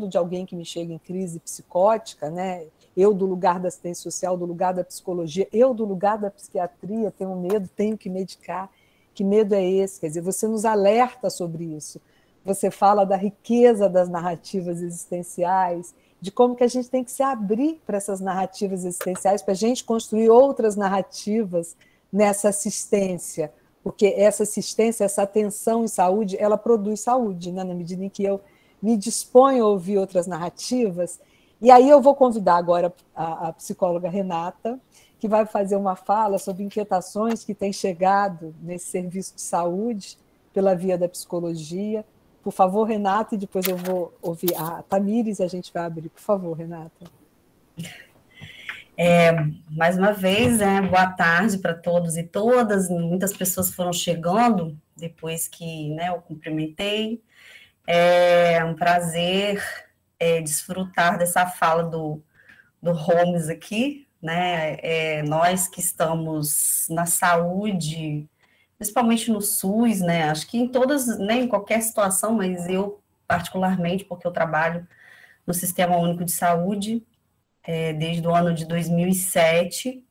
de alguém que me chega em crise psicótica, né? Eu, do lugar da assistência social, do lugar da psicologia, eu, do lugar da psiquiatria, tenho medo, tenho que medicar. Que medo é esse? Quer dizer, você nos alerta sobre isso. Você fala da riqueza das narrativas existenciais, de como que a gente tem que se abrir para essas narrativas existenciais, para a gente construir outras narrativas nessa assistência, porque essa assistência, essa atenção em saúde, ela produz saúde, né? Na medida em que eu me disponho a ouvir outras narrativas. E aí eu vou convidar agora a psicóloga Renata, que vai fazer uma fala sobre inquietações que têm chegado nesse serviço de saúde pela via da psicologia. Por favor, Renata, e depois eu vou ouvir a Tamires e a gente vai abrir. Por favor, Renata. Mais uma vez, boa tarde para todos e todas. Muitas pessoas foram chegando depois que, né, eu cumprimentei. É um prazer desfrutar dessa fala do Holmes aqui, né? Nós que estamos na saúde, principalmente no SUS, né? Acho que em todas, né, em qualquer situação, mas eu particularmente, porque eu trabalho no Sistema Único de Saúde desde o ano de 2007.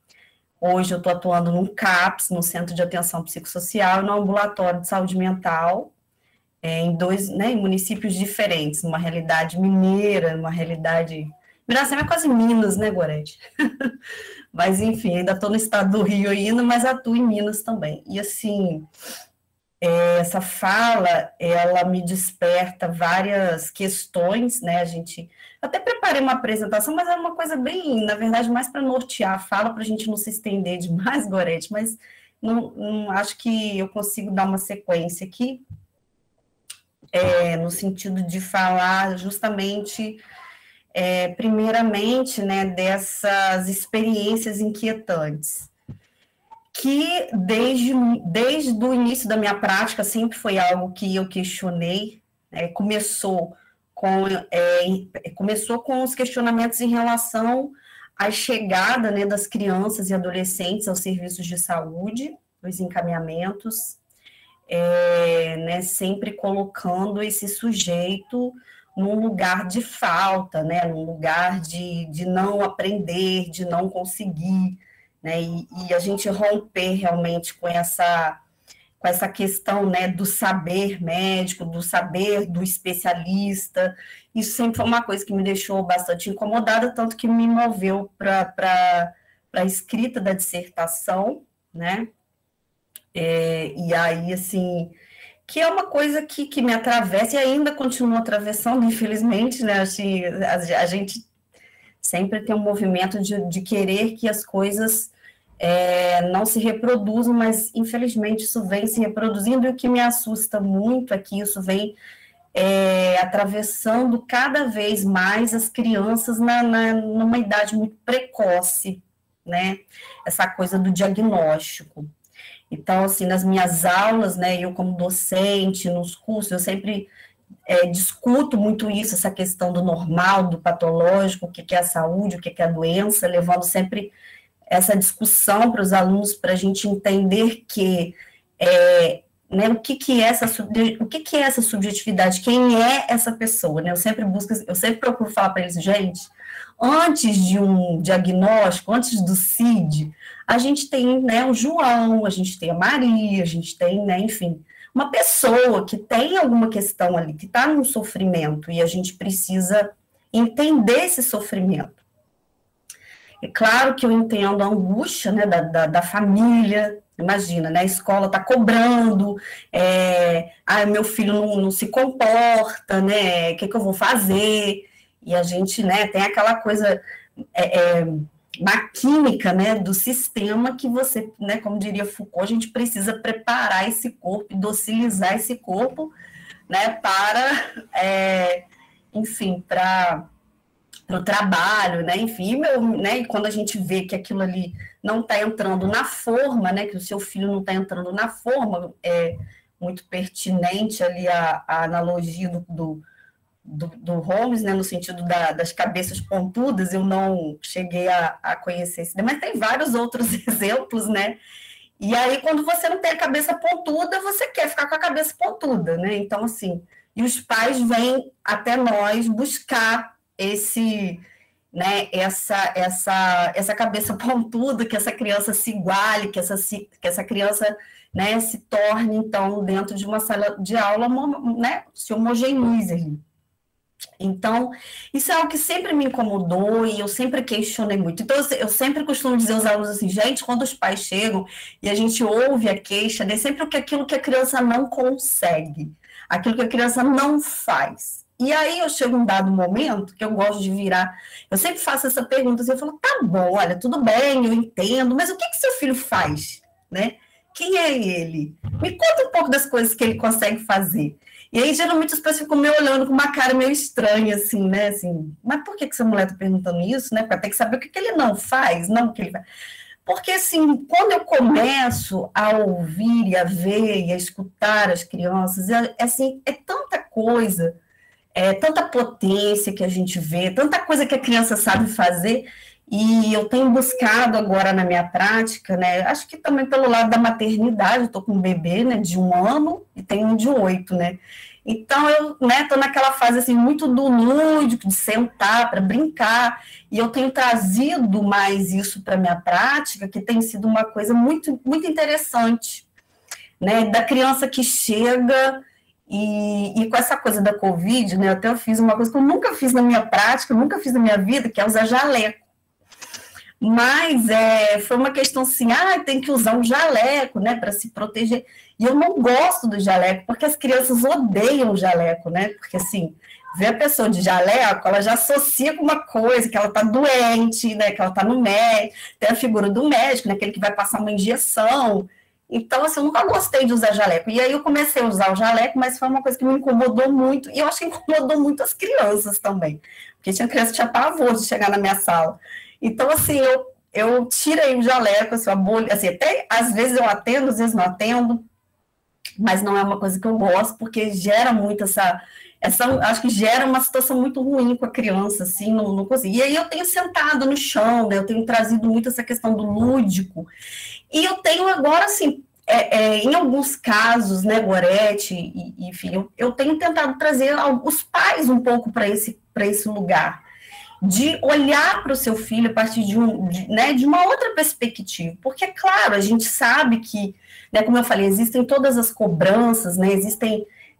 Hoje eu estou atuando no CAPS, no Centro de Atenção Psicossocial, e no Ambulatório de Saúde Mental, em em municípios diferentes, numa realidade mineira, numa realidade... Miracema é quase Minas, né, Gorete? Mas, enfim, ainda estou no estado do Rio ainda, mas atuo em Minas também. E, assim, essa fala, ela me desperta várias questões, né? Até preparei uma apresentação, mas era uma coisa bem, na verdade, mais para nortear a fala, para a gente não se estender demais, Gorete, mas não acho que eu consigo dar uma sequência aqui, no sentido de falar justamente... primeiramente, né, dessas experiências inquietantes, que desde o início da minha prática sempre foi algo que eu questionei, começou com os questionamentos em relação à chegada, né, das crianças e adolescentes aos serviços de saúde, os encaminhamentos, né, sempre colocando esse sujeito num lugar de falta, né, num lugar de não aprender, de não conseguir, né, e a gente romper realmente com essa questão, né, do saber médico, do saber do especialista. Isso sempre foi uma coisa que me deixou bastante incomodada, tanto que me moveu para a escrita da dissertação, né, e aí, assim... que é uma coisa que me atravessa e ainda continua atravessando, infelizmente, né? Assim, a gente sempre tem um movimento de querer que as coisas não se reproduzam, mas, infelizmente, isso vem se reproduzindo, e o que me assusta muito é que isso vem atravessando cada vez mais as crianças numa idade muito precoce, né? Essa coisa do diagnóstico. Então, assim, nas minhas aulas, né, eu como docente, nos cursos, eu sempre discuto muito isso, essa questão do normal, do patológico, o que é a saúde, o que é a doença, levando sempre essa discussão para os alunos, para a gente entender que, né, o que é essa subjetividade, quem é essa pessoa, né? Eu sempre procuro falar para eles, gente, antes de um diagnóstico, antes do CID, a gente tem, né, o João, a gente tem a Maria, a gente tem, né, enfim, uma pessoa que tem alguma questão ali, que está num sofrimento, e a gente precisa entender esse sofrimento. É claro que eu entendo a angústia, né, da família. Imagina, né, a escola está cobrando, meu filho não se comporta, né, o que eu vou fazer? E a gente, né, tem aquela coisa química, né, do sistema que você, né, como diria Foucault, a gente precisa preparar esse corpo e docilizar esse corpo, né, para, enfim, para o trabalho, né, enfim, né, e quando a gente vê que aquilo ali não está entrando na forma, né, que o seu filho não está entrando na forma, é muito pertinente ali a analogia do Holmes, né, no sentido das cabeças pontudas. Eu não cheguei a conhecer esse, mas tem vários outros exemplos, né, e aí quando você não tem a cabeça pontuda, você quer ficar com a cabeça pontuda, né, então assim, e os pais vêm até nós buscar né, essa cabeça pontuda, que essa criança se iguale, que essa criança, né, se torne, então, dentro de uma sala de aula, né, se homogeneize ali. Então, isso é algo que sempre me incomodou e eu sempre questionei muito. Então, eu sempre costumo dizer aos alunos assim, gente, quando os pais chegam e a gente ouve a queixa, é sempre aquilo que a criança não consegue, aquilo que a criança não faz. E aí eu chego um dado momento que eu gosto de virar, eu sempre faço essa pergunta, assim, eu falo, tá bom, olha, tudo bem, eu entendo, mas o que seu filho faz, né? Quem é ele? Me conta um pouco das coisas que ele consegue fazer. E aí, geralmente, as pessoas ficam me olhando com uma cara meio estranha, assim, né? Assim, mas por que essa mulher tá perguntando isso, né? Porque tem que saber o que ele não faz, não o que ele faz. Porque, assim, quando eu começo a ouvir e a ver e a escutar as crianças, assim, é tanta coisa, tanta potência que a gente vê, tanta coisa que a criança sabe fazer, e eu tenho buscado agora na minha prática, né, acho que também pelo lado da maternidade, eu estou com um bebê, né, de 1 ano e tenho um de 8, né, então eu, né, estou naquela fase, assim, muito do lúdico, de sentar para brincar, e eu tenho trazido mais isso para a minha prática, que tem sido uma coisa muito, muito interessante, né, da criança que chega. E com essa coisa da Covid, né, até eu fiz uma coisa que eu nunca fiz na minha prática, nunca fiz na minha vida, que é usar jaleco. Mas foi uma questão assim, tem que usar um jaleco, né, para se proteger. E eu não gosto do jaleco, porque as crianças odeiam o jaleco, né, porque assim, ver a pessoa de jaleco, ela já associa com uma coisa, que ela está doente, né, que ela está no médico, tem a figura do médico, né, aquele que vai passar uma injeção. Então, assim, eu nunca gostei de usar jaleco. E aí eu comecei a usar o jaleco, mas foi uma coisa que me incomodou muito. E eu acho que incomodou muito as crianças também. Porque tinha criança que tinha pavor de chegar na minha sala. Então, assim, eu tirei o jaleco, assim, a bolha, assim, até às vezes eu atendo, às vezes não atendo. Mas não é uma coisa que eu gosto, porque gera muito acho que gera uma situação muito ruim com a criança, assim, não consigo. E aí eu tenho sentado no chão, né, eu tenho trazido muito essa questão do lúdico, e eu tenho agora, assim, em alguns casos, né, Gorete, enfim, eu tenho tentado trazer os pais um pouco para esse lugar, de olhar para o seu filho a partir de uma outra perspectiva, porque, é claro, a gente sabe que, né, como eu falei, existem todas as cobranças, né,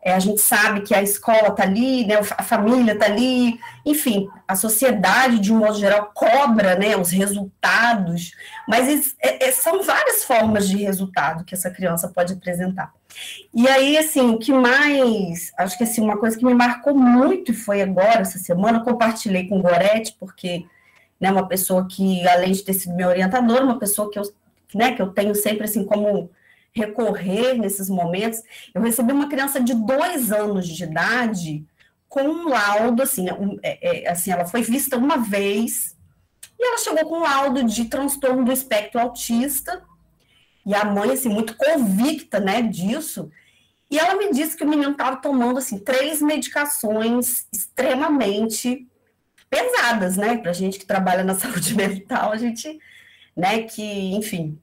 a gente sabe que a escola está ali, né, a família está ali, enfim, a sociedade, de um modo geral, cobra, né, os resultados, mas são várias formas de resultado que essa criança pode apresentar. E aí, assim, o que mais, acho que assim, uma coisa que me marcou muito foi agora, essa semana, eu compartilhei com o Gorete, porque, né, uma pessoa que, além de ter sido minha orientadora, uma pessoa que eu tenho sempre, assim, como recorrer nesses momentos. Eu recebi uma criança de 2 anos de idade com um laudo, assim, assim, ela foi vista uma vez e ela chegou com um laudo de transtorno do espectro autista, e a mãe, assim, muito convicta, né, disso, e ela me disse que o menino estava tomando, assim, 3 medicações extremamente pesadas, né, pra gente que trabalha na saúde mental, a gente, né, que, enfim,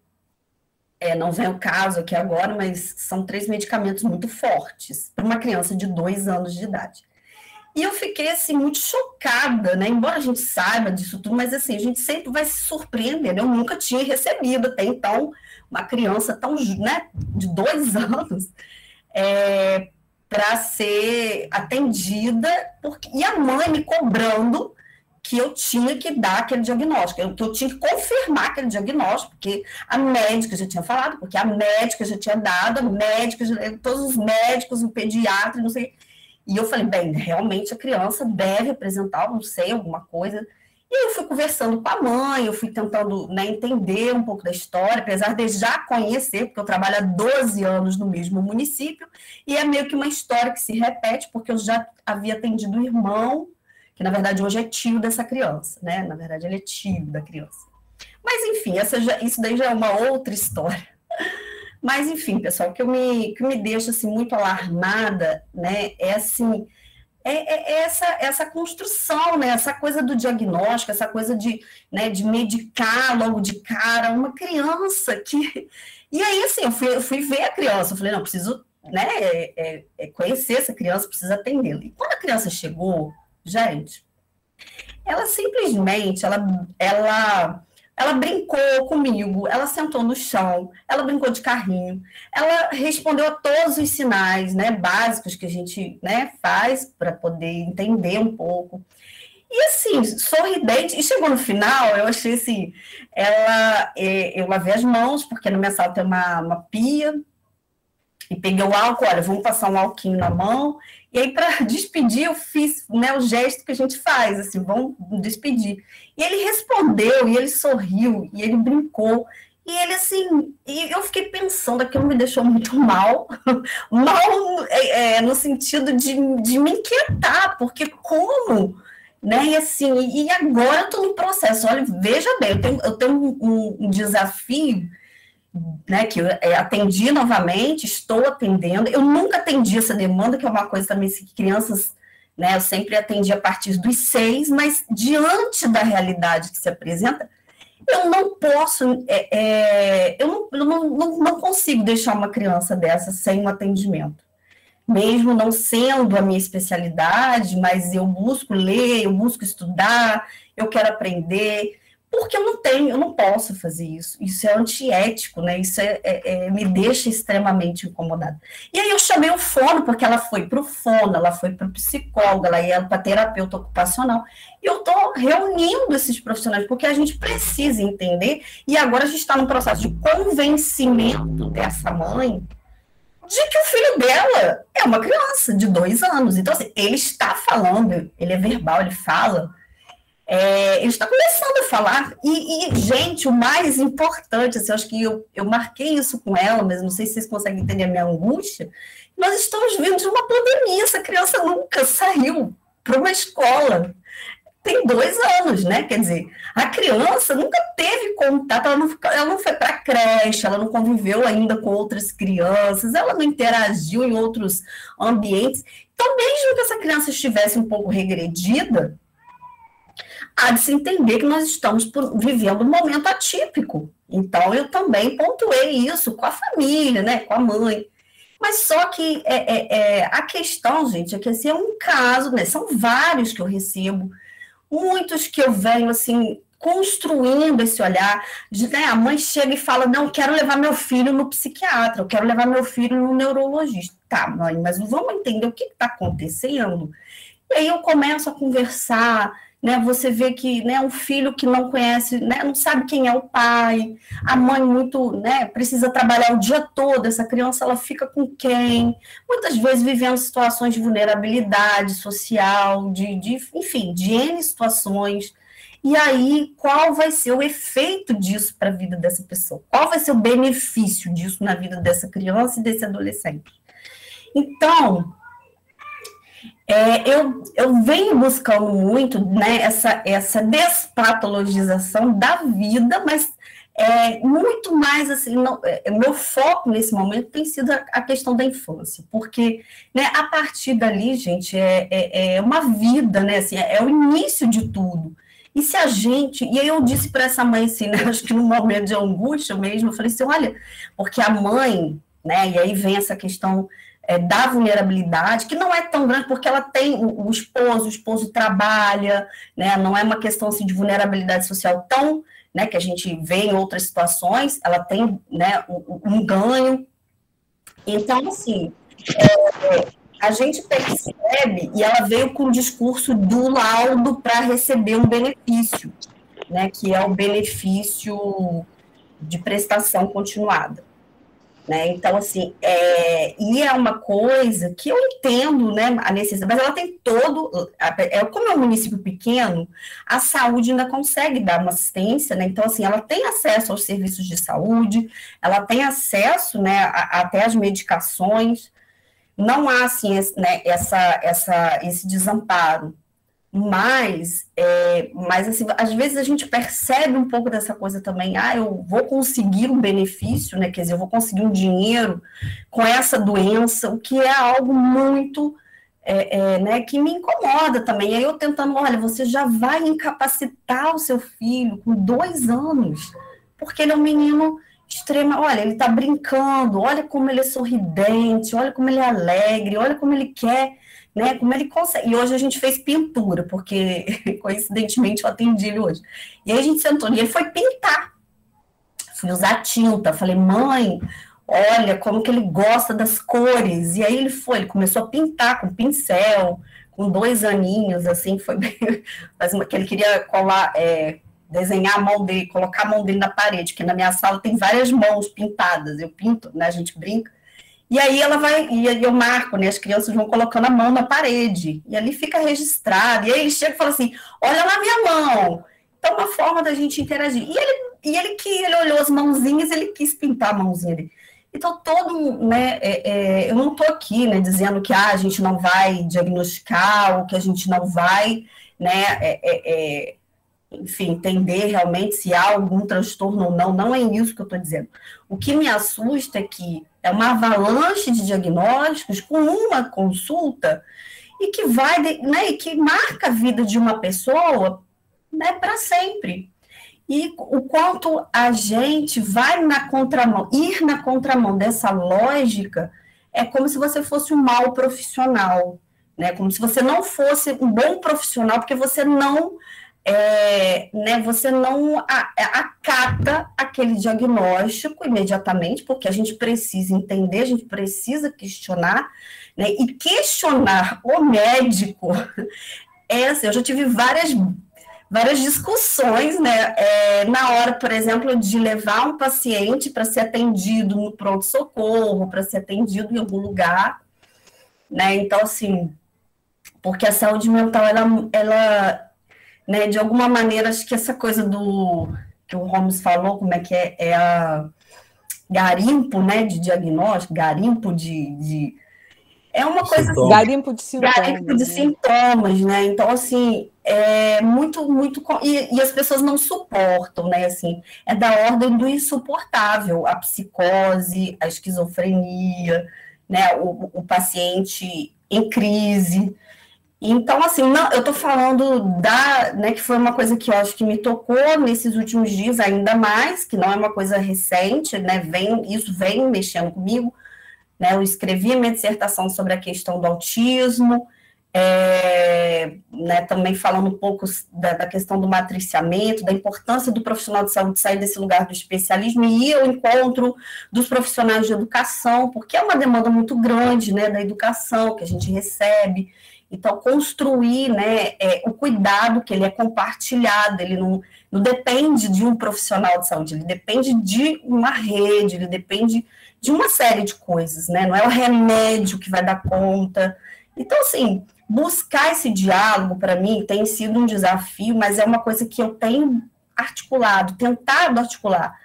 não vem o caso aqui agora, mas são 3 medicamentos muito fortes para uma criança de 2 anos de idade. E eu fiquei, assim, muito chocada, né? Embora a gente saiba disso tudo, mas, assim, a gente sempre vai se surpreender, né? Eu nunca tinha recebido até então uma criança tão, né, de 2 anos para ser atendida, e a mãe me cobrando que eu tinha que dar aquele diagnóstico, que eu tinha que confirmar aquele diagnóstico, porque a médica já tinha falado, porque a médica já tinha dado, todos os médicos, o pediatra, não sei. E eu falei, bem, realmente a criança deve apresentar, não sei, alguma coisa. E eu fui conversando com a mãe, eu fui tentando, né, entender um pouco da história, apesar de já conhecer, porque eu trabalho há 12 anos no mesmo município, e é meio que uma história que se repete, porque eu já havia atendido o irmão, que na verdade hoje é tio dessa criança, né? Na verdade ele é tio da criança. Mas enfim, isso daí já é uma outra história. Mas enfim, pessoal, o que me deixa assim, muito alarmada, né, é assim, essa construção, né, essa coisa do diagnóstico, essa coisa né, de medicar logo de cara uma criança que... E aí, assim, eu fui ver a criança, eu falei, não, preciso, né, conhecer essa criança, preciso atendê-la. E quando a criança chegou, gente, ela simplesmente, ela brincou comigo, ela sentou no chão, ela brincou de carrinho, ela respondeu a todos os sinais, né, básicos que a gente, né, faz para poder entender um pouco. E assim, sorridente, e chegou no final, eu achei assim, eu lavei as mãos, porque na minha sala tem uma pia, e peguei o álcool, olha, vamos passar um alquinho na mão, e aí para despedir eu fiz, né, o gesto que a gente faz, assim, vamos despedir. E ele respondeu, e ele sorriu, e ele brincou, e ele assim, e eu fiquei pensando, aquilo me deixou muito mal no sentido de me inquietar, porque como, né, e assim, e agora eu estou no processo, olha, veja bem, eu tenho um desafio, né, que eu atendi novamente, estou atendendo, eu nunca atendi essa demanda, que é uma coisa também, que crianças, né, eu sempre atendi a partir dos 6, mas diante da realidade que se apresenta, eu não posso, eu não consigo deixar uma criança dessa sem um atendimento, mesmo não sendo a minha especialidade, mas eu busco ler, eu busco estudar, eu quero aprender, porque eu não posso fazer isso é antiético, né, isso me deixa extremamente incomodada. E aí eu chamei o fono, porque ela foi para o fono, ela foi para o psicólogo, ela ia para terapeuta ocupacional, e eu estou reunindo esses profissionais, porque a gente precisa entender, e agora a gente está num processo de convencimento dessa mãe, de que o filho dela é uma criança de 2 anos, então assim, ele está falando, ele é verbal, ele fala, ele está começando a falar, e, gente, o mais importante, assim, eu acho que eu marquei isso com ela, mas não sei se vocês conseguem entender a minha angústia, nós estamos vindo de uma pandemia, essa criança nunca saiu para uma escola, tem 2 anos, né, quer dizer, a criança nunca teve contato, ela não foi para a creche, ela não conviveu ainda com outras crianças, ela não interagiu em outros ambientes, então mesmo que essa criança estivesse um pouco regredida, há de se entender que nós estamos vivendo um momento atípico. Então, eu também pontuei isso com a família, né, com a mãe. Mas só que a questão, gente, é que esse é um caso, né, são vários que eu recebo, muitos que eu venho, assim, construindo esse olhar, né, a mãe chega e fala, não, quero levar meu filho no psiquiatra, eu quero levar meu filho no neurologista. Tá, mãe, mas vamos entender o que está acontecendo? E aí eu começo a conversar, né, você vê que, né, um filho que não conhece, né, não sabe quem é o pai, a mãe muito, né, precisa trabalhar o dia todo, essa criança ela fica com quem? Muitas vezes vivendo situações de vulnerabilidade social, enfim, de N situações. E aí, qual vai ser o efeito disso para a vida dessa pessoa? Qual vai ser o benefício disso na vida dessa criança e desse adolescente? Então, eu venho buscando muito, né, essa despatologização da vida, mas muito mais assim, meu foco nesse momento tem sido a questão da infância, porque, né, a partir dali, gente, é uma vida, né, assim, é o início de tudo. E se a gente, e aí eu disse para essa mãe assim, né, acho que num momento de angústia mesmo, eu falei assim, olha, porque a mãe, né, e aí vem essa questão da vulnerabilidade, que não é tão grande, porque ela tem o esposo trabalha, né, não é uma questão assim, de vulnerabilidade social tão, né, que a gente vê em outras situações, ela tem, né, um ganho. Então, assim, a gente percebe, e ela veio com o discurso do laudo para receber um benefício, né, que é o benefício de prestação continuada. Né? Então, assim, e é uma coisa que eu entendo, né, a necessidade, mas ela tem como é um município pequeno, a saúde ainda consegue dar uma assistência, né? Então, assim, ela tem acesso aos serviços de saúde, ela tem acesso, né, até às medicações, não há, assim, né, esse desamparo. Mas assim, às vezes a gente percebe um pouco dessa coisa também, eu vou conseguir um benefício, né, quer dizer, eu vou conseguir um dinheiro com essa doença, o que é algo muito, né, que me incomoda também. Aí eu tentando, olha, você já vai incapacitar o seu filho com 2 anos, porque ele é um menino olha, ele está brincando, olha como ele é sorridente, olha como ele é alegre, olha como ele quer, né, como ele consegue. E hoje a gente fez pintura, porque coincidentemente eu atendi ele hoje. E aí a gente sentou e ele foi pintar. Fui usar tinta. Falei, mãe, olha como que ele gosta das cores. E aí ele começou a pintar com pincel, com 2 aninhos, assim, foi bem. Que ele queria desenhar a mão dele, colocar a mão dele na parede, porque na minha sala tem várias mãos pintadas. Eu pinto, né, a gente brinca. E aí eu marco, né? As crianças vão colocando a mão na parede, e ali fica registrado. E aí ele chega e fala assim, olha lá minha mão. Então, uma forma da gente interagir. E ele olhou as mãozinhas, ele quis pintar a mãozinha dele. Então, né, eu não estou aqui, né, dizendo que a gente não vai diagnosticar, ou que a gente não vai, né, enfim, entender realmente se há algum transtorno ou não. Não é isso que eu estou dizendo. O que me assusta é que é uma avalanche de diagnósticos com uma consulta e que né, e que marca a vida de uma pessoa, né, para sempre. E o quanto a gente vai ir na contramão dessa lógica, é como se você fosse um mau profissional, né? Como se você não fosse um bom profissional, porque você não acata aquele diagnóstico imediatamente, porque a gente precisa entender, a gente precisa questionar, né? E questionar o médico assim, eu já tive várias discussões, né? Na hora, por exemplo, de levar um paciente para ser atendido no pronto-socorro, para ser atendido em algum lugar, né? Então, assim, porque a saúde mental, ela né, de alguma maneira, acho que essa coisa que o Holmes falou, como é que é a garimpo, né, de diagnóstico, garimpo é uma coisa assim, garimpo de sintomas. Garimpo de sintomas, né? Então, assim, é muito. E as pessoas não suportam, né? Assim, é da ordem do insuportável, a psicose, a esquizofrenia, né? O paciente em crise. Então, assim, eu estou falando né, que foi uma coisa que eu acho que me tocou nesses últimos dias, ainda mais, que não é uma coisa recente, né? Isso vem mexendo comigo. Né, eu escrevi a minha dissertação sobre a questão do autismo, né, também falando um pouco da questão do matriciamento, da importância do profissional de saúde sair desse lugar do especialismo e ir ao encontro dos profissionais de educação, porque é uma demanda muito grande, né, da educação que a gente recebe. Então, construir, né, o cuidado, que ele é compartilhado, ele não depende de um profissional de saúde, ele depende de uma rede, ele depende de uma série de coisas, né? Não é o remédio que vai dar conta. Então, assim, buscar esse diálogo, para mim, tem sido um desafio, mas é uma coisa que eu tenho articulado, tentado articular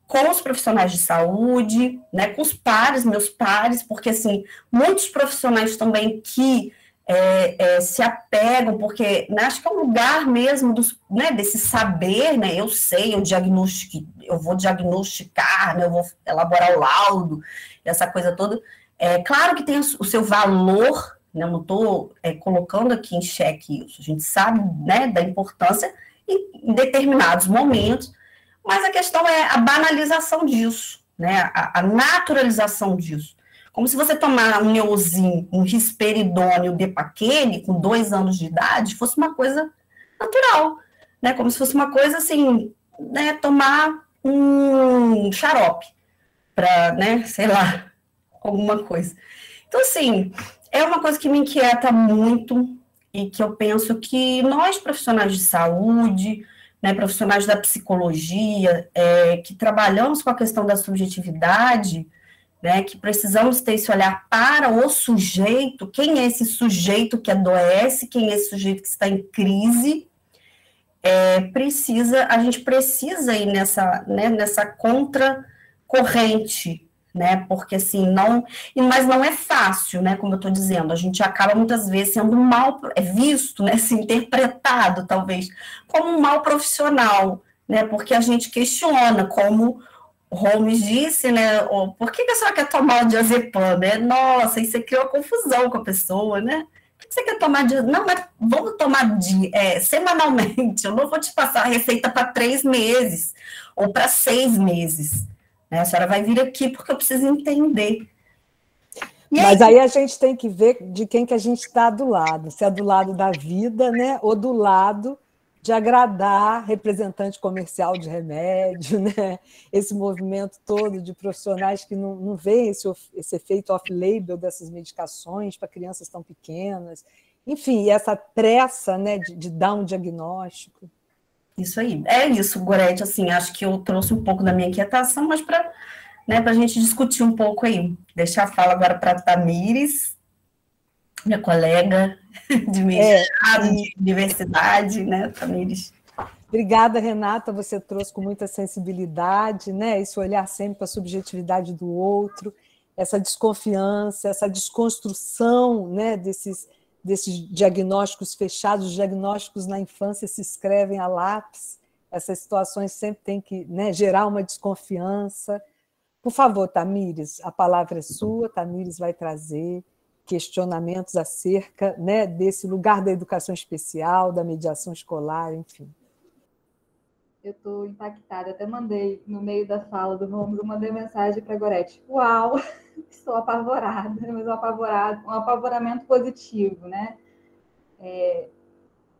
com os profissionais de saúde, né, com os pares, meus pares, porque, assim, muitos profissionais também que se apegam, porque, né, acho que é um lugar mesmo né, desse saber, né, eu sei, eu vou diagnosticar, né, eu vou elaborar o laudo, essa coisa toda. Claro que tem o seu valor, né, eu não estou colocando aqui em xeque isso, a gente sabe, né, da importância em determinados momentos, mas a questão é a banalização disso, né, a naturalização disso. Como se você tomar um Neosin, um risperidone, o Depaquene, com 2 anos de idade, fosse uma coisa natural, né? Como se fosse uma coisa assim, né? Tomar um xarope para, né? Sei lá, alguma coisa. Então, assim, é uma coisa que me inquieta muito e que eu penso que nós, profissionais de saúde, né, profissionais da psicologia, que trabalhamos com a questão da subjetividade, né, que precisamos ter esse olhar para o sujeito, quem é esse sujeito que adoece, quem é esse sujeito que está em crise, a gente precisa ir nessa contracorrente, né, porque assim, mas não é fácil, né, como eu estou dizendo, a gente acaba muitas vezes sendo visto, né, se interpretado, talvez, como um mal profissional, né, porque a gente questiona, como Holmes disse, né, por que a senhora quer tomar o diazepam, né? Nossa, isso criou confusão com a pessoa, né? Por que você quer tomar diazepam? Não, mas vamos tomar semanalmente, eu não vou te passar a receita para 3 meses, ou para 6 meses, né? A senhora vai vir aqui porque eu preciso entender. Mas aí a gente tem que ver de quem que a gente está do lado, se é do lado da vida, né, ou do lado de agradar representante comercial de remédio, né? Esse movimento todo de profissionais que não veem esse efeito off-label dessas medicações para crianças tão pequenas. Enfim, essa pressa, né, de dar um diagnóstico. Isso aí. É isso, Gorete. Assim, acho que eu trouxe um pouco da minha inquietação, mas para, né, a gente discutir um pouco aí. Deixar a fala agora para a Tamires, minha colega de mestrado, de universidade, né, Tamires? Obrigada, Renata, você trouxe com muita sensibilidade, né, esse olhar sempre para a subjetividade do outro, essa desconfiança, essa desconstrução, né, desses diagnósticos fechados, os diagnósticos na infância se escrevem a lápis, essas situações sempre têm que, né, gerar uma desconfiança. Por favor, Tamires, a palavra é sua, Tamires vai trazer questionamentos acerca, né, desse lugar da educação especial, da mediação escolar, enfim. Eu estou impactada, até mandei no meio da fala do Holmes, eu mandei mensagem para a Gorete. Uau, estou apavorada, mas um apavoramento positivo, né?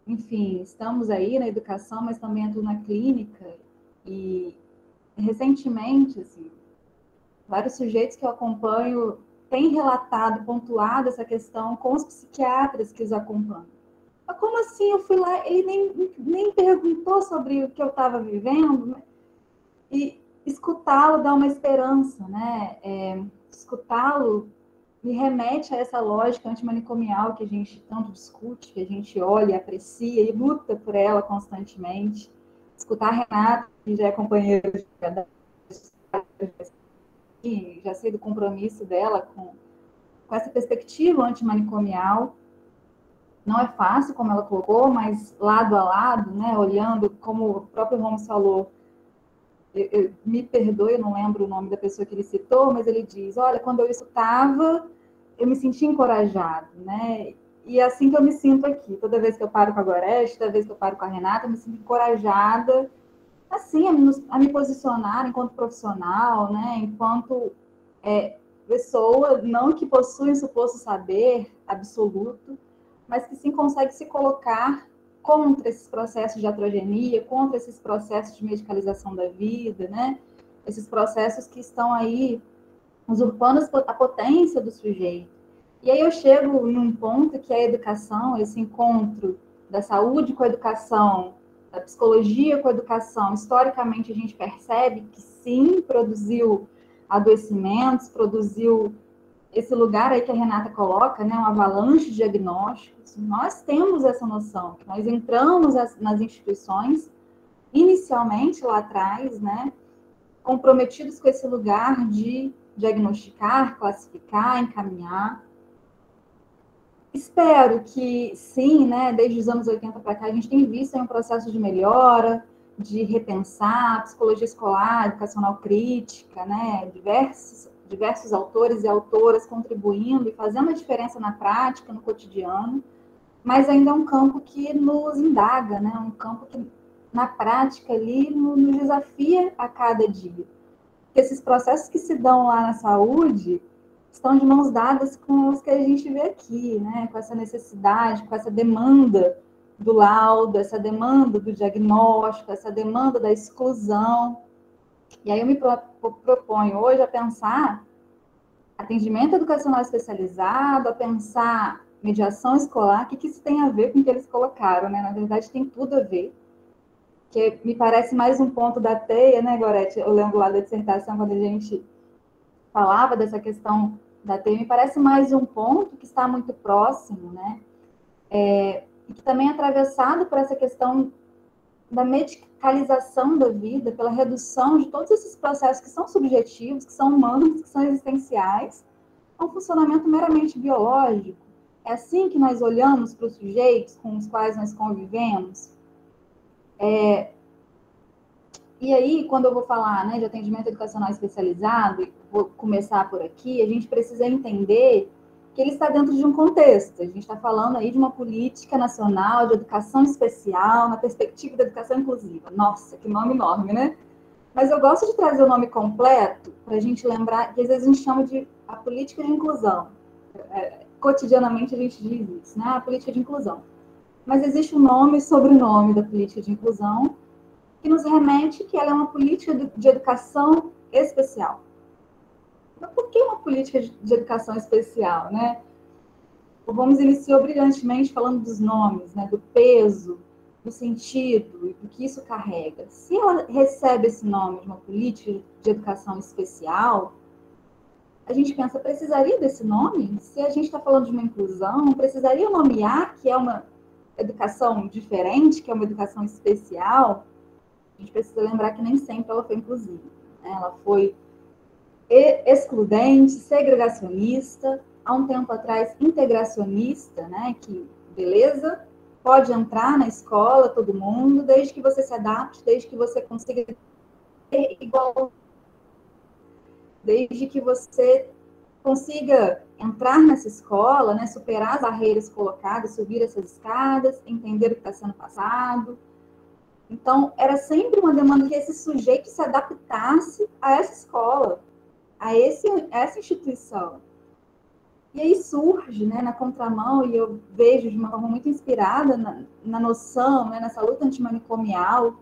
Enfim, estamos aí na educação, mas também atuo na clínica, e recentemente, assim, vários sujeitos que eu acompanho têm relatado, pontuado essa questão com os psiquiatras que os acompanham. Mas como assim? Eu fui lá, ele nem perguntou sobre o que eu estava vivendo, e escutá-lo dá uma esperança, né? Escutá-lo me remete a essa lógica antimanicomial que a gente tanto discute, que a gente olha, aprecia e luta por ela constantemente. Escutar a Renata, que já é companheira de e já sei do compromisso dela com essa perspectiva antimanicomial. Não é fácil, como ela colocou, mas lado a lado, né, olhando, como o próprio Holmes falou, me perdoe, eu não lembro o nome da pessoa que ele citou, mas ele diz, olha, quando eu escutava, eu me sentia encorajado, né? E é assim que eu me sinto aqui. Toda vez que eu paro com a Gorete, toda vez que eu paro com a Renata, eu me sinto encorajada, assim, a me posicionar enquanto profissional, né, enquanto pessoa, não que possui um suposto saber absoluto, mas que sim consegue se colocar contra esses processos de atrogenia, contra esses processos de medicalização da vida, né, esses processos que estão aí usurpando a potência do sujeito. E aí eu chego num ponto que é a educação, esse encontro da saúde com a educação, da psicologia com a educação, historicamente a gente percebe que sim, produziu adoecimentos, produziu esse lugar aí que a Renata coloca, né, um avalanche de diagnósticos, nós temos essa noção, que nós entramos nas instituições, inicialmente lá atrás, né, comprometidos com esse lugar de diagnosticar, classificar, encaminhar. Espero que sim, né, desde os anos 80 para cá, a gente tem visto aí um processo de melhora, de repensar a psicologia escolar, educacional crítica, né, diversos autores e autoras contribuindo e fazendo a diferença na prática, no cotidiano, mas ainda é um campo que nos indaga, né, um campo que na prática ali nos desafia a cada dia. Porque esses processos que se dão lá na saúde estão de mãos dadas com os que a gente vê aqui, né, com essa necessidade, com essa demanda do laudo, essa demanda do diagnóstico, essa demanda da exclusão. E aí eu me proponho hoje a pensar atendimento educacional especializado, a pensar mediação escolar. O que isso tem a ver com o que eles colocaram, né? Na verdade, tem tudo a ver. Que me parece mais um ponto da teia, né, Gorete? Eu lembro lá da dissertação, quando a gente falava dessa questão da teia, me parece mais um ponto que está muito próximo, né? E que também é atravessado por essa questão da medicalização da vida, pela redução de todos esses processos que são subjetivos, que são humanos, que são existenciais, a um funcionamento meramente biológico. É assim que nós olhamos para os sujeitos com os quais nós convivemos. E aí, quando eu vou falar, né, de atendimento educacional especializado, vou começar por aqui, a gente precisa entender que ele está dentro de um contexto. A gente está falando aí de uma política nacional de educação especial, na perspectiva da educação inclusiva. Nossa, que nome enorme, né? Mas eu gosto de trazer o nome completo para a gente lembrar, que às vezes a gente chama de a política de inclusão. Cotidianamente a gente diz isso, né? A política de inclusão. Mas existe um nome e sobrenome da política de inclusão que nos remete que ela é uma política de educação especial. Mas por que uma política de educação especial, né? O Gomes iniciou brilhantemente falando dos nomes, né? Do peso, do sentido e do que isso carrega. Se ela recebe esse nome de uma política de educação especial, a gente pensa, precisaria desse nome? Se a gente está falando de uma inclusão, precisaria nomear que é uma educação diferente, que é uma educação especial? A gente precisa lembrar que nem sempre ela foi inclusiva, né? Ela foi excludente, segregacionista, há um tempo atrás integracionista, né? Que, beleza, pode entrar na escola todo mundo, desde que você se adapte, desde que você consiga ter igual, desde que você consiga entrar nessa escola, né? Superar as barreiras colocadas, subir essas escadas, entender o que está sendo passado. Então, era sempre uma demanda que esse sujeito se adaptasse a essa escola, a essa instituição. E aí surge, né, na contramão, e eu vejo de uma forma muito inspirada na noção, né, nessa luta antimanicomial,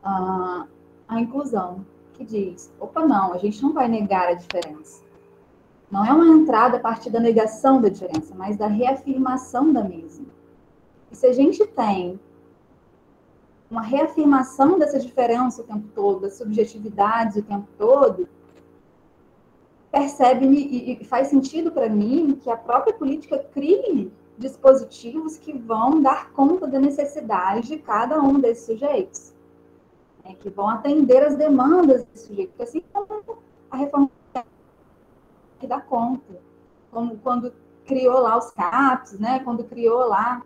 a inclusão, que diz, opa, não, a gente não vai negar a diferença. Não é uma entrada a partir da negação da diferença, mas da reafirmação da mesma. E se a gente tem uma reafirmação dessa diferença o tempo todo, das subjetividades o tempo todo, percebe-me e faz sentido para mim que a própria política crie dispositivos que vão dar conta da necessidade de cada um desses sujeitos, né, que vão atender as demandas desse sujeito, porque assim como a reforma que dá conta, como quando criou lá os CAPs, né, quando criou lá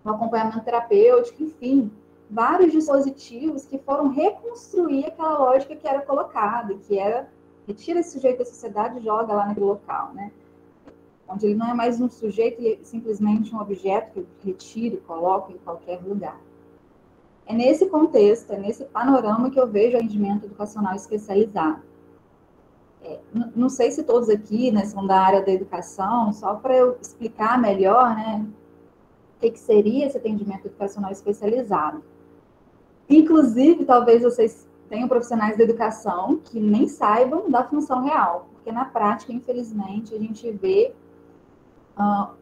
o acompanhamento terapêutico, enfim, vários dispositivos que foram reconstruir aquela lógica que era colocada, que era retira esse sujeito da sociedade e joga lá naquele local, né? Onde ele não é mais um sujeito, ele é simplesmente um objeto que eu retiro e coloco em qualquer lugar. É nesse contexto, é nesse panorama que eu vejo o atendimento educacional especializado. Não sei se todos aqui, né, são da área da educação, só para eu explicar melhor, né, o que seria esse atendimento educacional especializado. Inclusive, talvez vocês tenham profissionais da educação que nem saibam da função real, porque na prática, infelizmente, a gente vê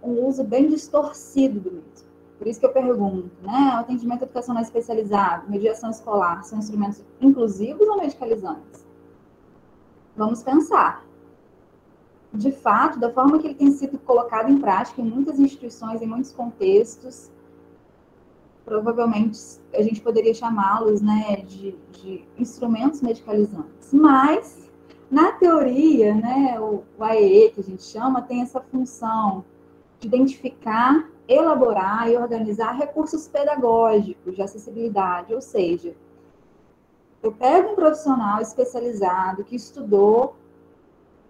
um uso bem distorcido do mesmo. Por isso que eu pergunto, né, o atendimento educacional especializado, mediação escolar, são instrumentos inclusivos ou medicalizantes? Vamos pensar. de fato, da forma que ele tem sido colocado em prática em muitas instituições, em muitos contextos, provavelmente a gente poderia chamá-los, né, de instrumentos medicalizantes. Mas, na teoria, né, o AEE, que a gente chama, tem essa função de identificar, elaborar e organizar recursos pedagógicos de acessibilidade, ou seja, eu pego um profissional especializado que estudou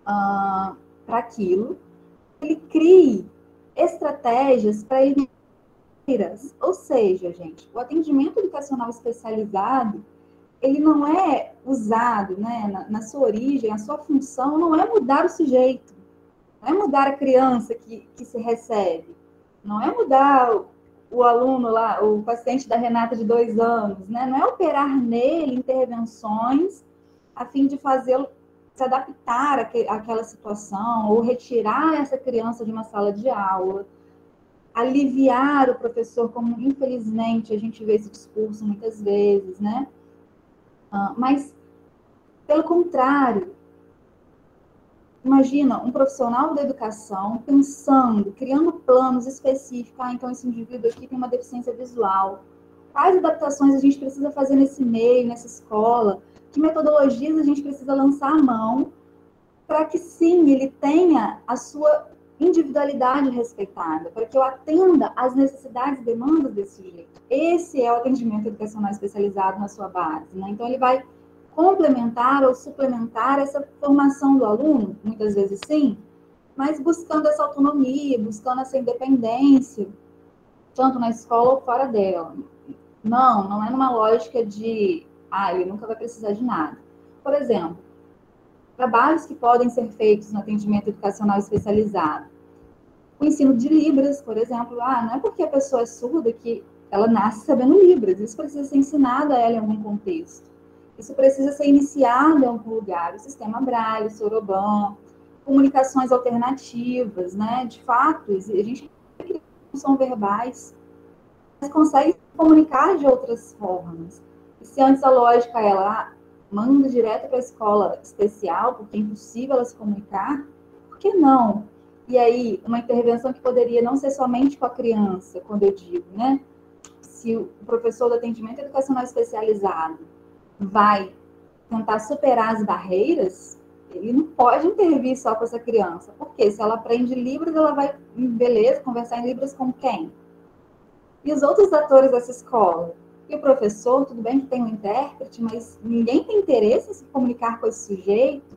para aquilo, ele crie estratégias para ele. Ou seja, gente, o atendimento educacional especializado, ele não é usado, né, na sua origem, a sua função não é mudar o sujeito, não é mudar a criança que se recebe, não é mudar o aluno lá, o paciente da Renata de 2 anos, né, não é operar nele intervenções a fim de fazê-lo se adaptar àquela situação ou retirar essa criança de uma sala de aula, aliviar o professor, como infelizmente a gente vê esse discurso muitas vezes, né? Mas, pelo contrário, imagina um profissional da educação pensando, criando planos específicos, então esse indivíduo aqui tem uma deficiência visual, quais adaptações a gente precisa fazer nesse meio, nessa escola, que metodologias a gente precisa lançar à mão para que sim, ele tenha a sua individualidade respeitada, para que eu atenda às necessidades e demandas desse jeito. Esse é o atendimento educacional especializado na sua base, né? Então, ele vai complementar ou suplementar essa formação do aluno, muitas vezes sim, mas buscando essa autonomia, buscando essa independência, tanto na escola ou fora dela. Não é numa lógica de, ele nunca vai precisar de nada. Por exemplo, trabalhos que podem ser feitos no atendimento educacional especializado. O ensino de Libras, por exemplo, não é porque a pessoa é surda que ela nasce sabendo Libras, isso precisa ser ensinado a ela em algum contexto. Isso precisa ser iniciado em algum lugar, o sistema Braille, o Soroban, comunicações alternativas, né? De fato, a gente não são verbais, mas consegue se comunicar de outras formas. E se antes a lógica ela manda direto para a escola especial, porque é impossível ela se comunicar, por que não? E aí, uma intervenção que poderia não ser somente com a criança, quando eu digo, né? Se o professor do atendimento educacional especializado vai tentar superar as barreiras, ele não pode intervir só com essa criança. Porque se ela aprende Libras, ela vai, beleza, conversar em Libras com quem? E os outros atores dessa escola? E o professor, tudo bem que tem um intérprete, mas ninguém tem interesse em se comunicar com esse sujeito.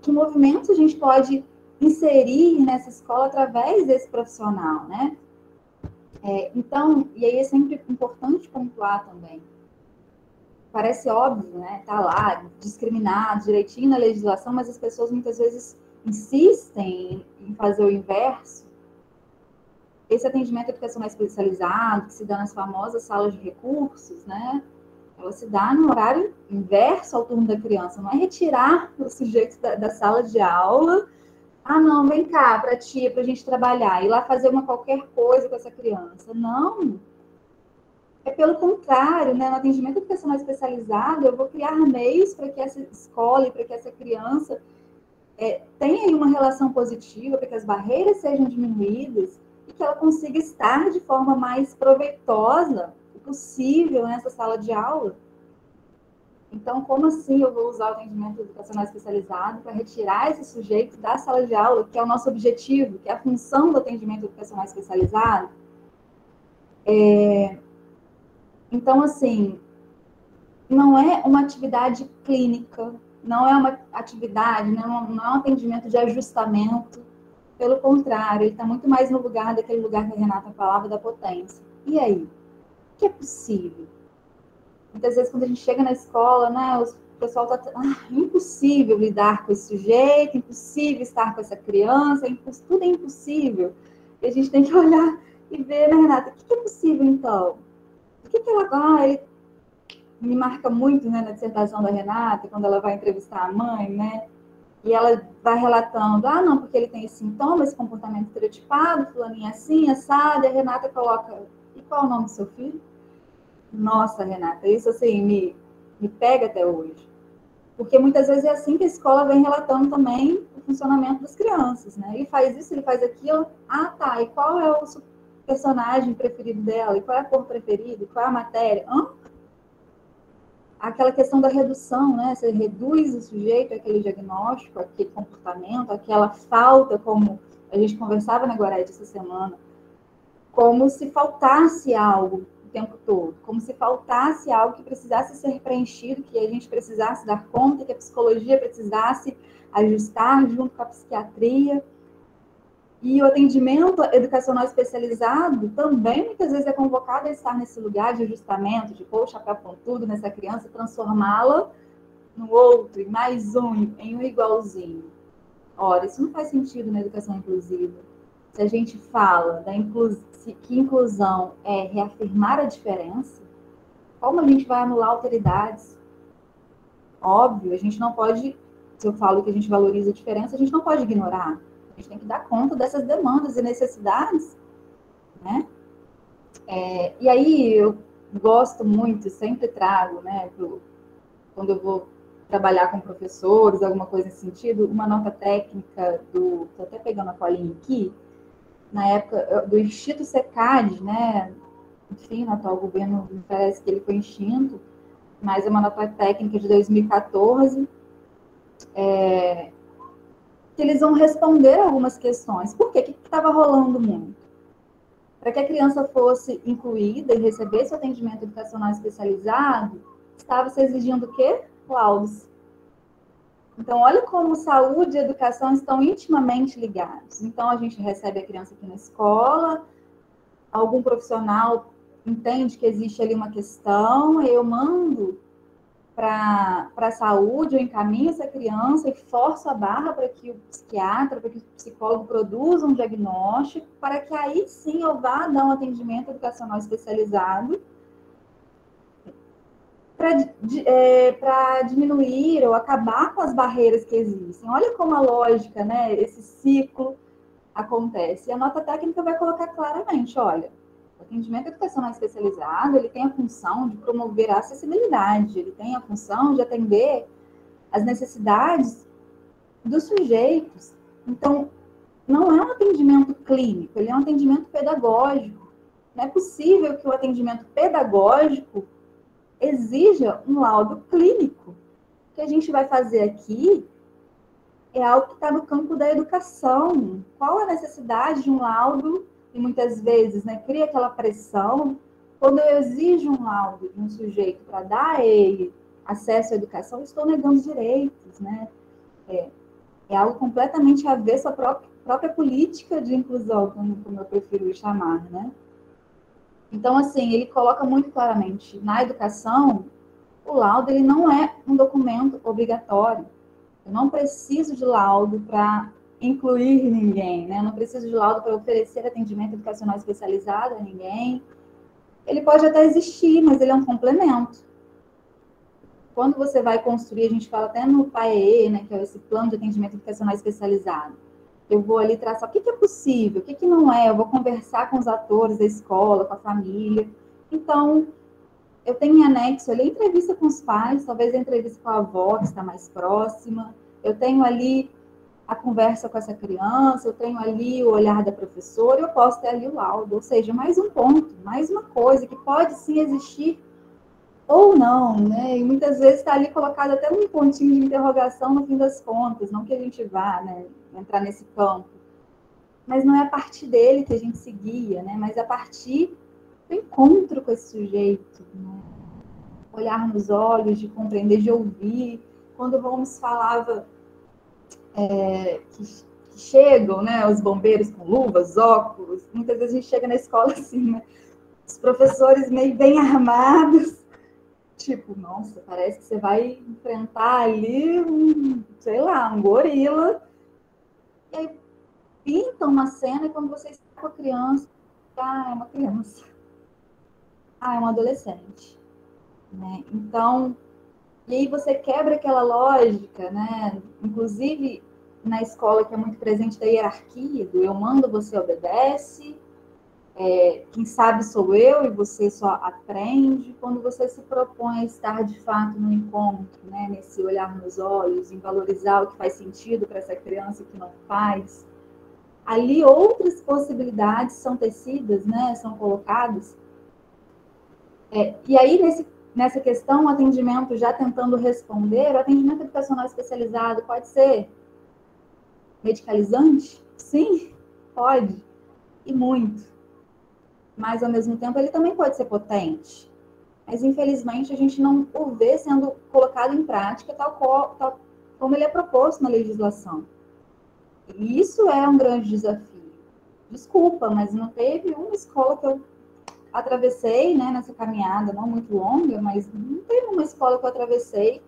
Que movimentos a gente pode inserir nessa escola através desse profissional, né? Então, e aí é sempre importante pontuar também. Parece óbvio, né? Tá lá, discriminado direitinho na legislação, mas as pessoas muitas vezes insistem em fazer o inverso. Esse atendimento educacional especializado, que se dá nas famosas salas de recursos, né? Ela se dá no horário inverso ao turno da criança. Não é retirar o sujeito da sala de aula. Não, vem cá, para tia, para a gente trabalhar. Ir lá fazer qualquer coisa com essa criança. Não. É pelo contrário, né? No atendimento educacional especializado, eu vou criar meios para que essa escola e para que essa criança tenha aí uma relação positiva, para que as barreiras sejam diminuídas e que ela consiga estar de forma mais proveitosa possível nessa sala de aula. Então, como assim eu vou usar o atendimento educacional especializado para retirar esse sujeito da sala de aula, que é o nosso objetivo, que é a função do atendimento educacional especializado? Então, assim, não é uma atividade clínica, não é uma atividade, não é um atendimento de ajustamento. Pelo contrário, ele está muito mais no lugar daquele lugar que a Renata falava, da potência. E aí? O que é possível? Muitas vezes, quando a gente chega na escola, né, o pessoal está... impossível lidar com esse sujeito, impossível estar com essa criança, tudo é impossível. E a gente tem que olhar e ver, né, Renata, o que é possível, então? O que ela... ele me marca muito, né, na dissertação da Renata, quando ela vai entrevistar a mãe, né, e ela vai relatando, não, porque ele tem esse sintoma, esse comportamento estereotipado, fulaninha assim, assado, e a Renata coloca, e qual é o nome do seu filho? Nossa, Renata, isso assim me pega até hoje. Porque muitas vezes é assim que a escola vem relatando também o funcionamento das crianças, né? Ele faz isso, ele faz aquilo. Ah, tá, e qual é o personagem preferido dela? E qual é a cor preferida? E qual é a matéria? Aquela questão da redução, né? Você reduz o sujeito àquele diagnóstico, àquele comportamento, àquela falta, como a gente conversava na Gorete essa semana, como se faltasse algo o tempo todo, como se faltasse algo que precisasse ser preenchido, que a gente precisasse dar conta, que a psicologia precisasse ajustar junto com a psiquiatria. E o atendimento educacional especializado também muitas vezes é convocado a estar nesse lugar de ajustamento, de pôr o chapéu pontudo nessa criança e transformá-la no outro, em mais um, em um igualzinho. Ora, isso não faz sentido na educação inclusiva. Se a gente fala que inclusão é reafirmar a diferença, como a gente vai anular alteridades? Óbvio, a gente não pode, se eu falo que a gente valoriza a diferença, a gente não pode ignorar. A gente tem que dar conta dessas demandas e necessidades, né? E aí eu gosto muito, sempre trago, né, quando eu vou trabalhar com professores, alguma coisa nesse sentido, uma nota técnica estou até pegando a colinha aqui, na época do Instituto SECAD, né? Enfim, no atual governo parece que ele foi extinto, mas é uma nota técnica de 2014, que eles vão responder algumas questões. Por quê? O que estava rolando muito? Para que a criança fosse incluída e recebesse o atendimento educacional especializado, estava se exigindo o quê? Laudos. Então, olha como saúde e educação estão intimamente ligados. Então, a gente recebe a criança aqui na escola, algum profissional entende que existe ali uma questão, eu mando para a saúde, eu encaminho essa criança e forço a barra para que o psiquiatra, para que o psicólogo produza um diagnóstico, para que aí sim eu vá dar um atendimento educacional especializado para diminuir ou acabar com as barreiras que existem. Olha como a lógica, né, esse ciclo acontece. E a nota técnica vai colocar claramente, olha, o atendimento educacional especializado, ele tem a função de promover a acessibilidade, ele tem a função de atender as necessidades dos sujeitos. Então, não é um atendimento clínico, ele é um atendimento pedagógico. Não é possível que o atendimento pedagógico exija um laudo clínico. O que a gente vai fazer aqui é algo que está no campo da educação. Qual a necessidade de um laudo? E muitas vezes, né, cria aquela pressão. Quando eu exijo um laudo de um sujeito para dar a ele acesso à educação, eu estou negando direitos, né? É algo completamente avesso à própria política de inclusão, como eu prefiro chamar, né? Então, assim, ele coloca muito claramente, na educação, o laudo ele não é um documento obrigatório. Eu não preciso de laudo para incluir ninguém, né? Eu não preciso de laudo para oferecer atendimento educacional especializado a ninguém. Ele pode até existir, mas ele é um complemento. Quando você vai construir, a gente fala até no PAEE, né, que é esse plano de atendimento educacional especializado. Eu vou ali traçar o que é possível, o que não é, eu vou conversar com os atores da escola, com a família. Então, eu tenho em anexo ali a entrevista com os pais, talvez a entrevista com a avó, que está mais próxima. Eu tenho ali a conversa com essa criança, eu tenho ali o olhar da professora, eu posso ter ali o laudo. Ou seja, mais um ponto, mais uma coisa que pode sim existir ou não, né? E muitas vezes está ali colocado até um pontinho de interrogação no fim das contas, não que a gente vá, né, entrar nesse campo. Mas não é a partir dele que a gente se guia, né? Mas a partir do encontro com esse sujeito, né? Olhar nos olhos, de compreender, de ouvir. Quando o Holmes falava que chegam, né, os bombeiros com luvas, óculos, muitas vezes a gente chega na escola assim, né? Os professores meio bem armados, tipo, nossa, parece que você vai enfrentar ali sei lá, um gorila. E aí pinta uma cena e quando você está com a criança, é uma criança. É um adolescente. Né? Então, e aí você quebra aquela lógica, né? Inclusive, na escola que é muito presente da hierarquia, do eu mando, você obedece, quem sabe sou eu e você só aprende. Quando você se propõe a estar de fato no encontro, né, nesse olhar nos olhos, em valorizar o que faz sentido para essa criança e o que não faz, ali outras possibilidades são tecidas, né, são colocadas. E aí, nessa questão, o atendimento, já tentando responder, o atendimento educacional especializado pode ser medicalizante? Sim, pode, e muito. Mas, ao mesmo tempo, ele também pode ser potente. Mas, infelizmente, a gente não o vê sendo colocado em prática tal como ele é proposto na legislação. E isso é um grande desafio. Desculpa, mas não teve uma escola que eu atravessei, né, nessa caminhada, não muito longa, mas não teve uma escola que eu atravessei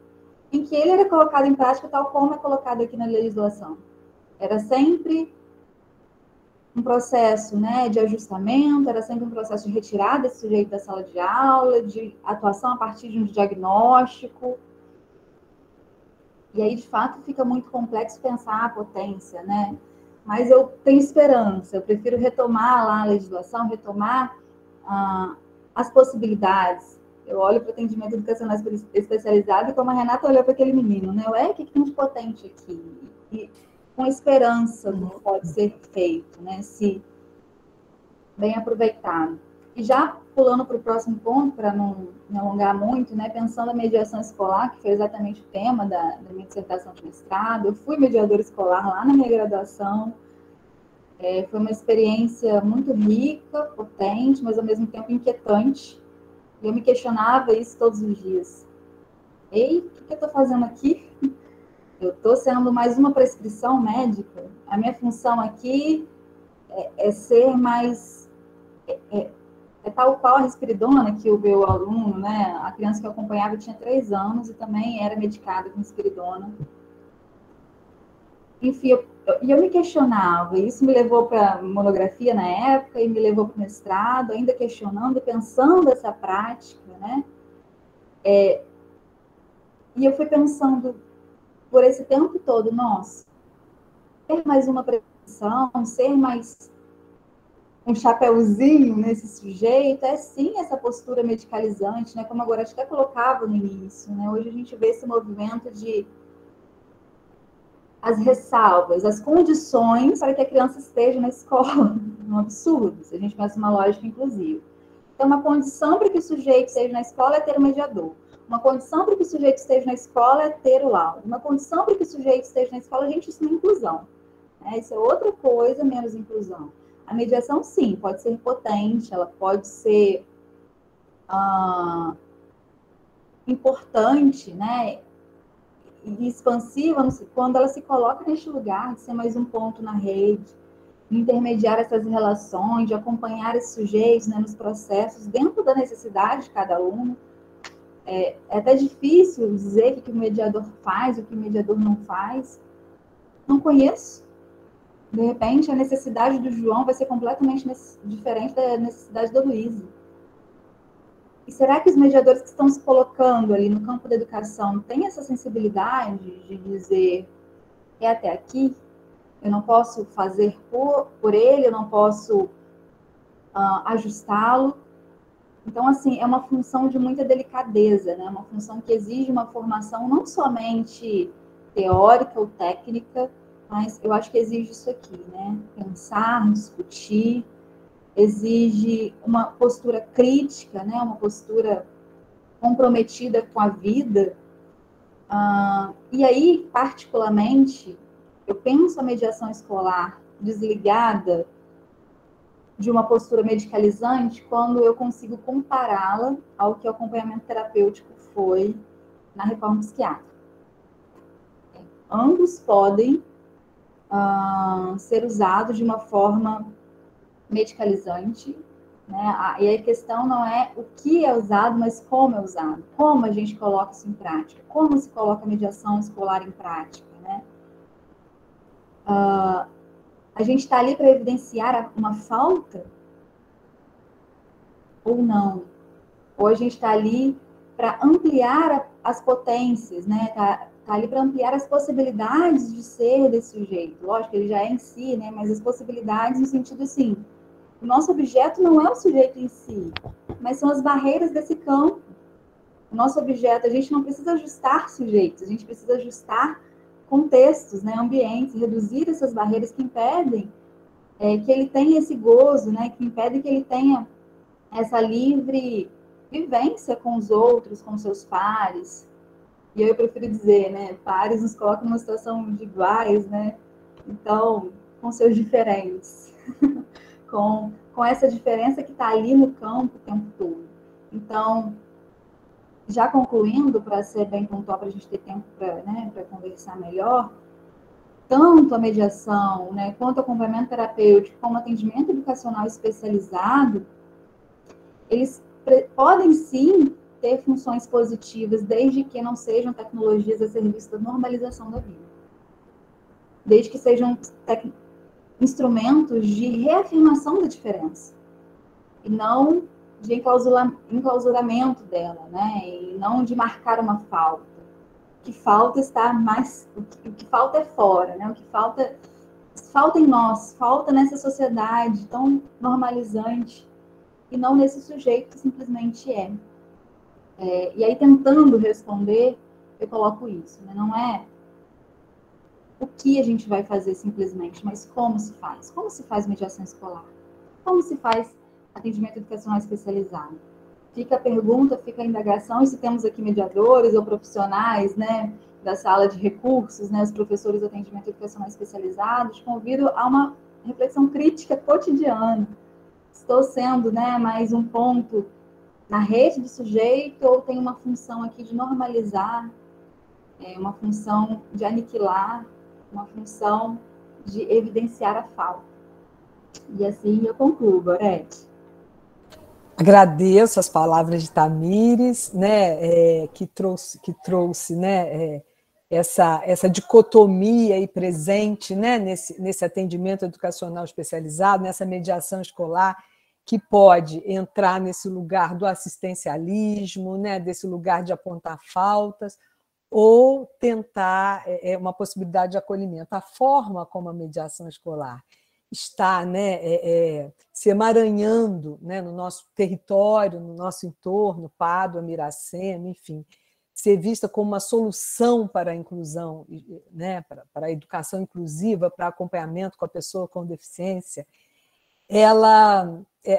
em que ele era colocado em prática tal como é colocado aqui na legislação. Era sempre um processo, né, de ajustamento, era sempre um processo de retirada desse sujeito da sala de aula, de atuação a partir de um diagnóstico. E aí, de fato, fica muito complexo pensar a potência, né? Mas eu tenho esperança, eu prefiro retomar lá a legislação, retomar as possibilidades. Eu olho para o atendimento educacional especializado e como a Renata olhou para aquele menino, né? O que tem de potente aqui? E com esperança do que pode ser feito, né? Se bem aproveitado. E já pulando para o próximo ponto, para não me alongar muito, né? Pensando a mediação escolar, que foi exatamente o tema da minha dissertação de mestrado, eu fui mediadora escolar lá na minha graduação. Foi uma experiência muito rica, potente, mas ao mesmo tempo inquietante. E eu me questionava isso todos os dias. Ei, o que eu estou fazendo aqui? Eu estou sendo mais uma prescrição médica? A minha função aqui é ser mais... tal qual a risperidona que o meu aluno, né? A criança que eu acompanhava tinha 3 anos e também era medicada com risperidona. Enfim, eu me questionava, e isso me levou para monografia na época, e me levou para o mestrado, ainda questionando e pensando essa prática, né? E eu fui pensando, por esse tempo todo, nossa, ser mais uma prevenção, ser mais um chapeuzinho nesse sujeito, sim essa postura medicalizante, né? Como agora a gente até colocava no início, né? Hoje a gente vê esse movimento de as ressalvas, as condições para que a criança esteja na escola. Um absurdo, se a gente pensa uma lógica inclusiva. Então, uma condição para que o sujeito esteja na escola é ter um mediador. Uma condição para que o sujeito esteja na escola é ter o laudo. Uma condição para que o sujeito esteja na escola, gente, isso não é inclusão. Isso é outra coisa, menos inclusão. A mediação, sim, pode ser potente, ela pode ser importante, né? E expansiva quando ela se coloca neste lugar de ser mais um ponto na rede, de intermediar essas relações, de acompanhar esses sujeitos, né, nos processos, dentro da necessidade de cada aluno. É até difícil dizer o que o mediador faz, o que o mediador não faz. Não conheço. De repente, a necessidade do João vai ser completamente diferente da necessidade da Luísa. E será que os mediadores que estão se colocando ali no campo da educação têm essa sensibilidade de dizer é até aqui? Eu não posso fazer por ele, eu não posso ajustá-lo. Então, assim, é uma função de muita delicadeza, né? Uma função que exige uma formação não somente teórica ou técnica, mas eu acho que exige isso aqui, né? Pensar, discutir, exige uma postura crítica, né? Uma postura comprometida com a vida. E aí, particularmente, eu penso a mediação escolar desligada de uma postura medicalizante quando eu consigo compará-la ao que o acompanhamento terapêutico foi na reforma psiquiátrica. Ambos podem ser usados de uma forma medicalizante, né? E a questão não é o que é usado, mas como é usado. Como a gente coloca isso em prática. Como se coloca a mediação escolar em prática, né? A gente está ali para evidenciar uma falta ou não? Ou a gente está ali para ampliar as potências, né? Tá ali para ampliar as possibilidades de ser desse sujeito. Lógico, ele já é em si, né? Mas as possibilidades no sentido, assim, O nosso objeto não é o sujeito em si, mas são as barreiras desse campo. O nosso objeto, a gente não precisa ajustar sujeitos, a gente precisa ajustar contextos, né, ambientes, reduzir essas barreiras que impedem que ele tenha esse gozo, né, que impedem que ele tenha essa livre vivência com os outros, com seus pares. E eu prefiro dizer, né, pares nos colocam numa situação de iguais, né, então, com seus diferentes, com essa diferença que está ali no campo o tempo todo. Então, já concluindo, para ser bem pontual, para a gente ter tempo para conversar melhor, tanto a mediação, né, quanto o acompanhamento terapêutico, como o atendimento educacional especializado, eles podem sim ter funções positivas, desde que não sejam tecnologias a serviço da normalização da vida. Desde que sejam instrumentos de reafirmação da diferença, e não de enclausuramento dela, né? E não de marcar uma falta. O que falta está mais... O que falta é fora, né? O que falta em nós, falta nessa sociedade tão normalizante, e não nesse sujeito que simplesmente é. E aí, tentando responder, eu coloco isso, né? Não é o que a gente vai fazer simplesmente, mas como se faz. Como se faz mediação escolar? Como se faz atendimento educacional especializado? Fica a pergunta, fica a indagação, e se temos aqui mediadores ou profissionais, né, da sala de recursos, né, os professores de atendimento educacional especializado, te convido a uma reflexão crítica cotidiana. Estou sendo, né, mais um ponto na rede de sujeito, ou tem uma função aqui de normalizar, uma função de aniquilar, uma função de evidenciar a falta? E assim eu concluo, Gorete. Agradeço as palavras de Tamires, né, que trouxe né, essa dicotomia aí presente, né, nesse atendimento educacional especializado, nessa mediação escolar, que pode entrar nesse lugar do assistencialismo, né, desse lugar de apontar faltas, ou tentar uma possibilidade de acolhimento. A forma como a mediação escolar está, né, se emaranhando, né, no nosso território, no nosso entorno, Pádua, Miracema, enfim, ser vista como uma solução para a inclusão, né, para a educação inclusiva, para acompanhamento com a pessoa com deficiência,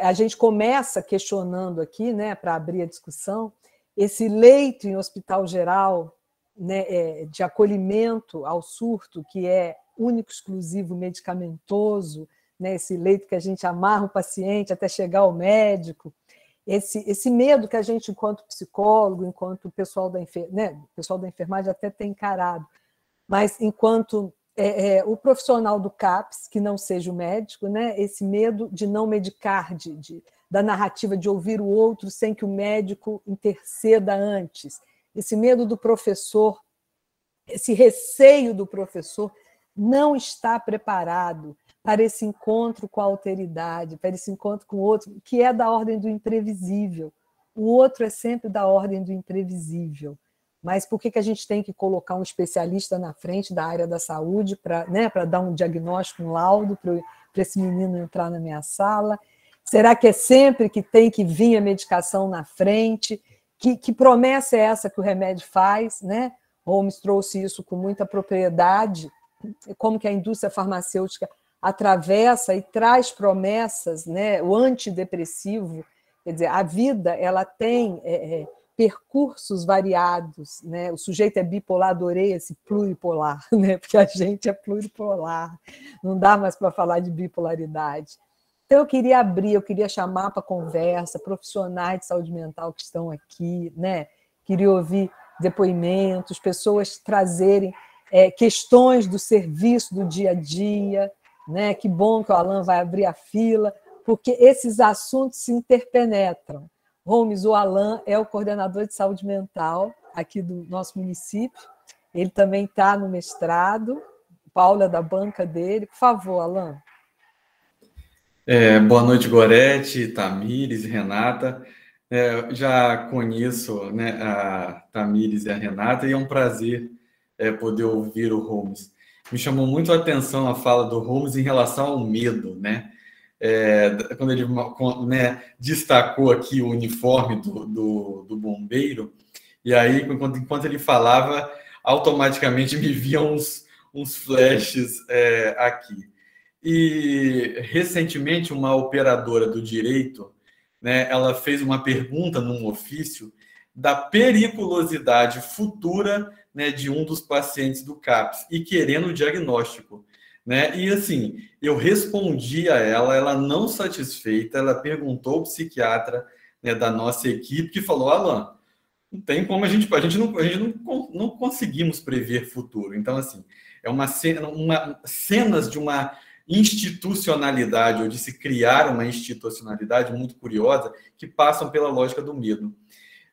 a gente começa questionando aqui, né, para abrir a discussão, esse leito em hospital geral, né, de acolhimento ao surto, que é único, exclusivo, medicamentoso, né, esse leito que a gente amarra o paciente até chegar ao médico, esse medo que a gente, enquanto psicólogo, enquanto pessoal da enfermagem até tem encarado, mas enquanto o profissional do CAPS, que não seja o médico, né, esse medo de não medicar, da narrativa de ouvir o outro sem que o médico interceda antes, esse medo do professor, esse receio do professor não está preparado para esse encontro com a alteridade, para esse encontro com o outro, que é da ordem do imprevisível. O outro é sempre da ordem do imprevisível. Mas por que a gente tem que colocar um especialista na frente da área da saúde para, né, dar um diagnóstico, um laudo para esse menino entrar na minha sala? Será que é sempre que tem que vir a medicação na frente? Que promessa é essa que o remédio faz, né? Holmes trouxe isso com muita propriedade, como que a indústria farmacêutica atravessa e traz promessas, né? O antidepressivo, quer dizer, a vida ela tem percursos variados, né? O sujeito é bipolar, adorei esse pluripolar, né? Porque a gente é pluripolar, não dá mais para falar de bipolaridade. Então, eu queria chamar para conversa profissionais de saúde mental que estão aqui, né? Queria ouvir depoimentos, pessoas trazerem questões do serviço do dia a dia, né? Que bom que o Alan vai abrir a fila, porque esses assuntos se interpenetram. Holmes, o Alan é o coordenador de saúde mental aqui do nosso município, ele também está no mestrado, Paula da banca dele. Por favor, Alan. Boa noite, Gorete, Tamires e Renata. Já conheço, né, a Tamires e a Renata, e é um prazer poder ouvir o Holmes. Me chamou muito a atenção a fala do Holmes em relação ao medo, né? quando ele, né, destacou aqui o uniforme do bombeiro, e aí, enquanto ele falava, automaticamente me viam uns flashes aqui. E, recentemente, uma operadora do direito, né, ela fez uma pergunta num ofício da periculosidade futura, né, de um dos pacientes do CAPS e querendo o diagnóstico, né? E assim, eu respondi a ela não satisfeita, ela perguntou ao psiquiatra, né, da nossa equipe, que falou: Alan, não tem como a gente não conseguimos prever futuro. Então, assim, é cenas de uma institucionalidade, ou de se criar uma institucionalidade muito curiosa, que passam pela lógica do medo.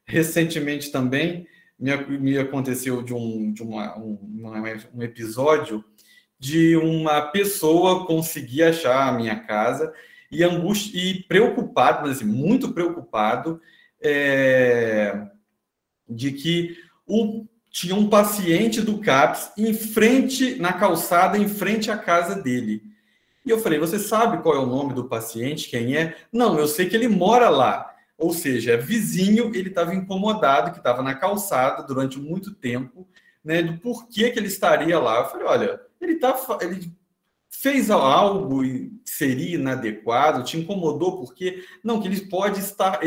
Recentemente também me aconteceu um episódio de uma pessoa conseguir achar a minha casa e preocupado, mas assim, muito preocupado, de que tinha um paciente do CAPS na calçada, em frente à casa dele. E eu falei: você sabe qual é o nome do paciente, quem é? Não, eu sei que ele mora lá. Ou seja, é vizinho, ele estava incomodado, que estava na calçada durante muito tempo, né, do porquê que ele estaria lá. Eu falei: olha, ele fez algo que seria inadequado, te incomodou, porque não, que ele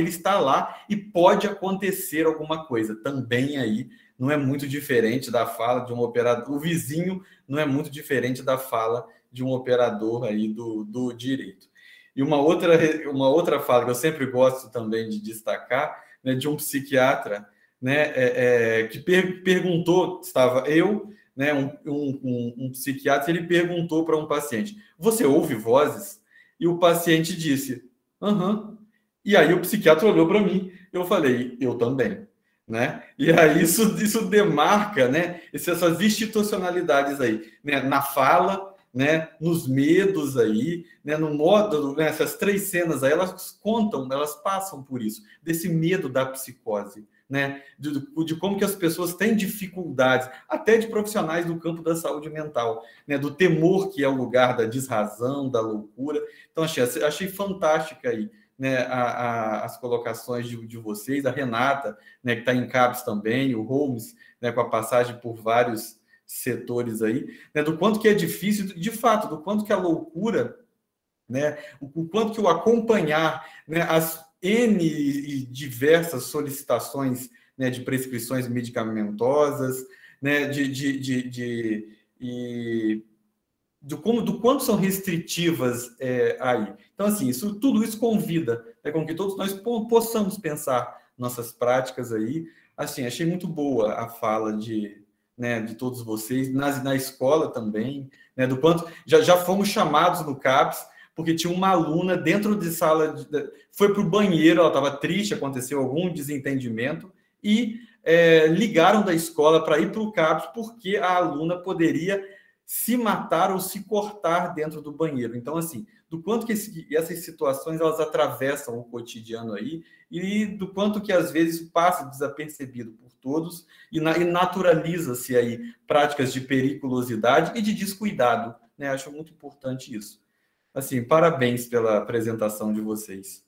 está lá e pode acontecer alguma coisa. Também aí não é muito diferente da fala de um operador. O vizinho não é muito diferente da fala de um operador aí do direito. E uma outra fala que eu sempre gosto também de destacar, né, de um psiquiatra, né, que perguntou, estava eu, né, um psiquiatra, ele perguntou para um paciente: você ouve vozes? E o paciente disse: aham. E aí o psiquiatra olhou para mim, eu falei: eu também. Né? E aí isso demarca, né, essas institucionalidades aí, né, na fala, né, nos medos aí, né, no modo, né, essas três cenas aí, elas passam por isso, desse medo da psicose, né, de como que as pessoas têm dificuldades, até de profissionais do campo da saúde mental, né, do temor que é o lugar da desrazão, da loucura. Então, achei fantástica aí, né, as colocações de vocês, a Renata, né, que está em CAPS também, o Holmes, né, com a passagem por vários setores aí, né, do quanto que é difícil, de fato, do quanto que a loucura, né, o quanto que o acompanhar, né, as N e diversas solicitações, né, de prescrições medicamentosas, né, do quanto são restritivas aí. Então, assim, tudo isso convida, né, com que todos nós possamos pensar nossas práticas aí. Assim, achei muito boa a fala né, de todos vocês, na escola também, né, do quanto já fomos chamados no CAPS, porque tinha uma aluna dentro de sala, foi para o banheiro, ela estava triste, aconteceu algum desentendimento, e ligaram da escola para ir para o CAPS, porque a aluna poderia se matar ou se cortar dentro do banheiro. Então, assim, do quanto que essas situações elas atravessam o cotidiano aí, e do quanto que às vezes passa desapercebido por todos e naturaliza-se aí práticas de periculosidade e de descuidado, né? Acho muito importante isso. Assim, parabéns pela apresentação de vocês.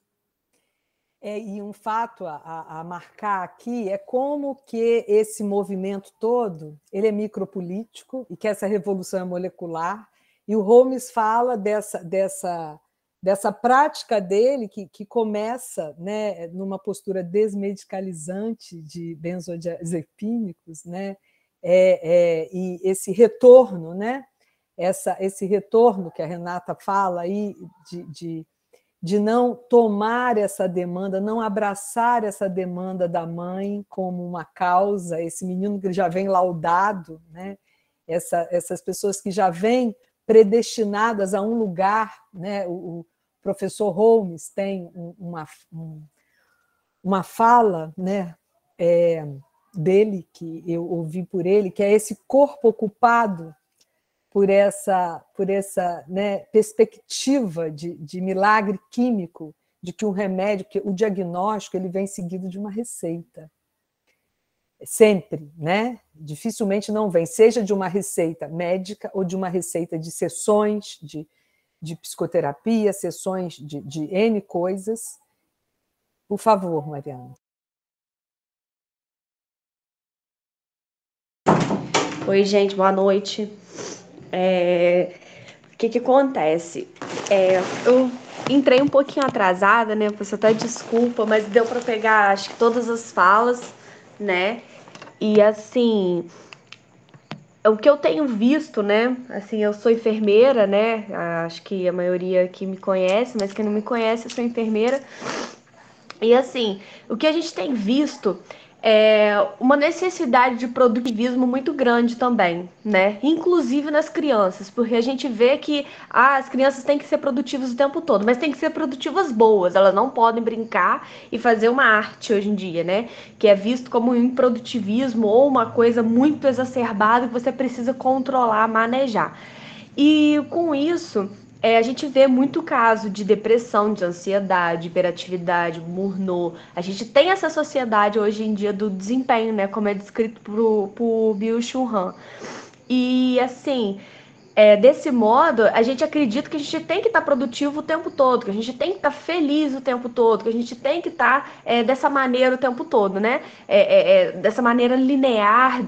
E um fato a marcar aqui é como que esse movimento todo ele é micropolítico e que essa revolução é molecular. E o Holmes fala dessa prática dele que começa, né, numa postura desmedicalizante de benzodiazepínicos, né, e esse retorno, né, esse retorno que a Renata fala aí de não tomar essa demanda, não abraçar essa demanda da mãe como uma causa, esse menino que já vem laudado, né? Essas pessoas que já vêm predestinadas a um lugar, né? O professor Holmes tem uma fala, né, dele, que eu ouvi por ele, que é esse corpo ocupado por essa né, perspectiva de milagre químico, de que um remédio, que o diagnóstico, ele vem seguido de uma receita. Sempre, né? Dificilmente não vem, seja de uma receita médica ou de uma receita de sessões, de de psicoterapia, sessões de N coisas. Por favor, Mariana. Oi, gente, boa noite. O que acontece? Eu entrei um pouquinho atrasada, né? Peço até desculpa, mas deu para pegar, acho que todas as falas, né? E assim, o que eu tenho visto, né? Assim, eu sou enfermeira, né? Acho que a maioria aqui me conhece, mas quem não me conhece, eu sou enfermeira. E assim, o que a gente tem visto é uma necessidade de produtivismo muito grande também, né? Inclusive nas crianças, porque a gente vê que as crianças têm que ser produtivas o tempo todo, mas tem que ser produtivas boas, elas não podem brincar e fazer uma arte hoje em dia, né? Que é visto como um improdutivismo ou uma coisa muito exacerbada que você precisa controlar, manejar. E com isso, a gente vê muito caso de depressão, de ansiedade, hiperatividade, burnout. A gente tem essa sociedade hoje em dia do desempenho, né? Como é descrito por Byung-Chul Han. E assim, desse modo, a gente acredita que a gente tem que estar produtivo o tempo todo, que a gente tem que estar feliz o tempo todo, que a gente tem que estar dessa maneira o tempo todo, né? Dessa maneira linear,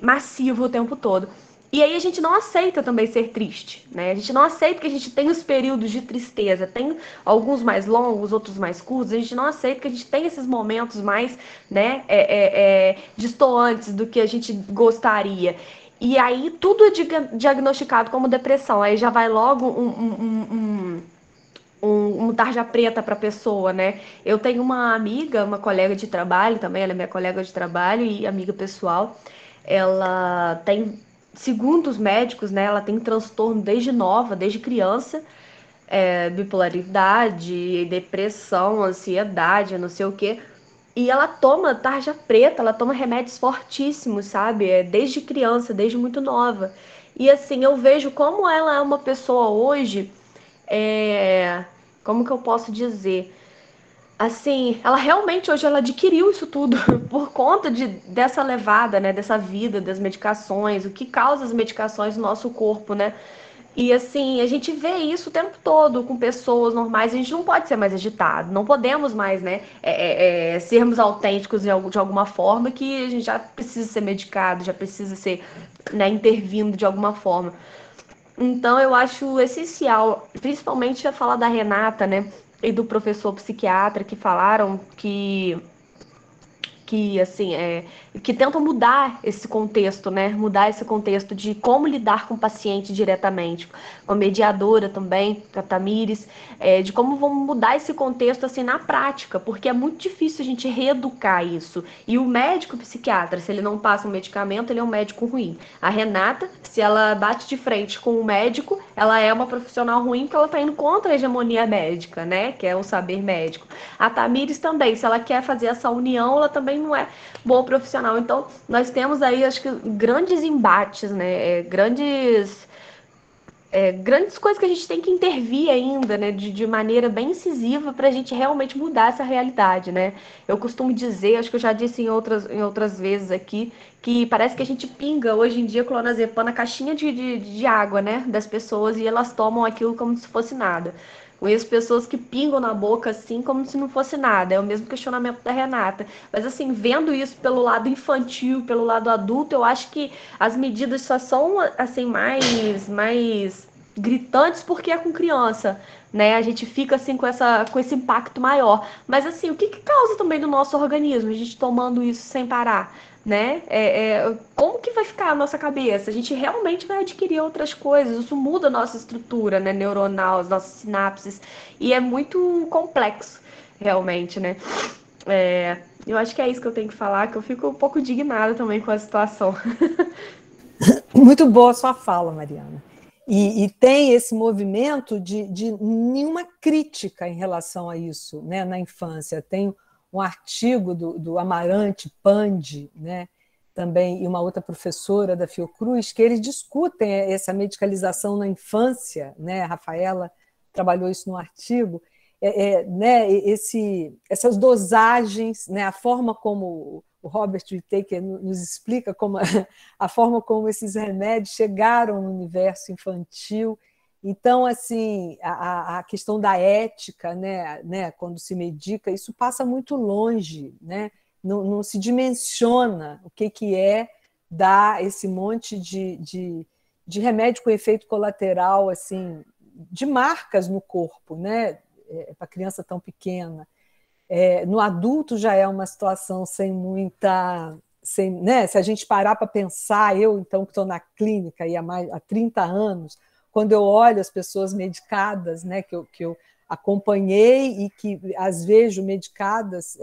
massiva o tempo todo. E aí a gente não aceita também ser triste, né? A gente não aceita que a gente tem os períodos de tristeza, tem alguns mais longos, outros mais curtos, a gente não aceita que a gente tem esses momentos mais, né, distantes do que a gente gostaria. E aí tudo é diagnosticado como depressão, aí já vai logo um tarja preta para a pessoa, né? Eu tenho uma amiga, uma colega de trabalho também, ela é minha colega de trabalho e amiga pessoal, ela tem, segundo os médicos, né, ela tem transtorno desde nova, desde criança, bipolaridade, depressão, ansiedade, não sei o quê. E ela toma tarja preta, ela toma remédios fortíssimos, sabe? Desde criança, desde muito nova. E assim, eu vejo como ela é uma pessoa hoje, como que eu posso dizer? Assim, ela realmente hoje ela adquiriu isso tudo por conta dessa levada, né, dessa vida, das medicações, o que causa as medicações no nosso corpo, né? E assim, a gente vê isso o tempo todo com pessoas normais, a gente não pode ser mais agitado, não podemos mais, né, sermos autênticos de alguma forma que a gente já precisa ser medicado, já precisa ser, né, intervindo de alguma forma. Então, eu acho essencial, principalmente a fala da Renata, né, e do professor psiquiatra que falaram que assim que tentam mudar esse contexto, né? Mudar esse contexto de como lidar com o paciente diretamente, com a mediadora também, com a Tamires, de como vamos mudar esse contexto assim na prática, porque é muito difícil a gente reeducar isso. E o médico psiquiatra, se ele não passa um medicamento, ele é um médico ruim. A Renata, se ela bate de frente com o médico, ela é uma profissional ruim porque ela está indo contra a hegemonia médica, né? Que é o saber médico. A Tamires também, se ela quer fazer essa união, ela também não é boa profissional. Então, nós temos aí, acho que, grandes embates, né? Grandes coisas que a gente tem que intervir ainda, né? De maneira bem incisiva para a gente realmente mudar essa realidade, né? Eu costumo dizer, acho que eu já disse em outras vezes aqui, que parece que a gente pinga hoje em dia clonazepam na caixinha de água, né? Das pessoas e elas tomam aquilo como se fosse nada. Conheço pessoas que pingam na boca assim como se não fosse nada. É o mesmo questionamento da Renata. Mas assim, vendo isso pelo lado infantil, pelo lado adulto, eu acho que as medidas só são assim mais gritantes porque é com criança, né? A gente fica assim com esse impacto maior. Mas assim, o que causa também no nosso organismo a gente tomando isso sem parar? Né? Como que vai ficar a nossa cabeça? A gente realmente vai adquirir outras coisas, isso muda a nossa estrutura, né, neuronal, as nossas sinapses, e é muito complexo, realmente, né? Eu acho que é isso que eu tenho que falar, que eu fico um pouco indignada também com a situação. Muito boa a sua fala, Mariana. E tem esse movimento de nenhuma crítica em relação a isso, né, na infância. Tem um artigo do Amarante Pandi, né, também, e uma outra professora da Fiocruz, que eles discutem essa medicalização na infância, né, a Rafaela trabalhou isso no artigo, né, essas dosagens, né, a forma como o Robert Whittaker nos explica como a forma como esses remédios chegaram no universo infantil Então, assim, a questão da ética, né, quando se medica, isso passa muito longe, né? Não se dimensiona o que é dar esse monte de remédio com efeito colateral, assim, de marcas no corpo, né? Para criança tão pequena. No adulto já é uma situação sem muita... né? Se a gente parar para pensar, eu, então, que estou na clínica há 30 anos, quando eu olho as pessoas medicadas, né, que eu acompanhei e que as vejo medicadas,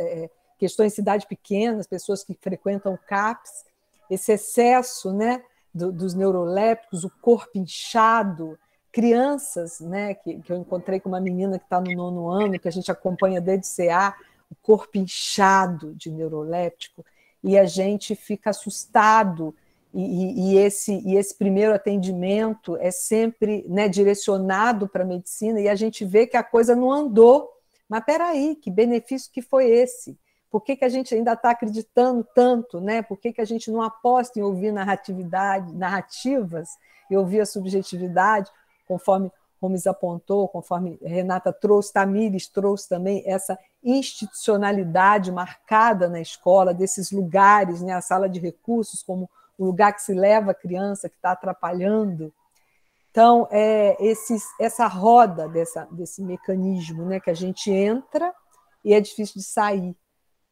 questões de cidade pequena, as pessoas que frequentam o CAPS, esse excesso, né, dos neurolépticos, o corpo inchado, crianças, né, que eu encontrei com uma menina que está no 9º ano, que a gente acompanha desde CA, o corpo inchado de neuroléptico, e a gente fica assustado. E esse primeiro atendimento é sempre, né, direcionado para a medicina, e a gente vê que a coisa não andou. Mas espera aí, que benefício que foi esse? Por que a gente ainda está acreditando tanto? Né? Por que a gente não aposta em ouvir narrativas e ouvir a subjetividade, conforme Holmes apontou, conforme Renata trouxe, Tamires trouxe também, essa institucionalidade marcada na escola, desses lugares, né, a sala de recursos como o lugar que se leva a criança que está atrapalhando. Então, essa roda desse mecanismo, né, que a gente entra e é difícil de sair.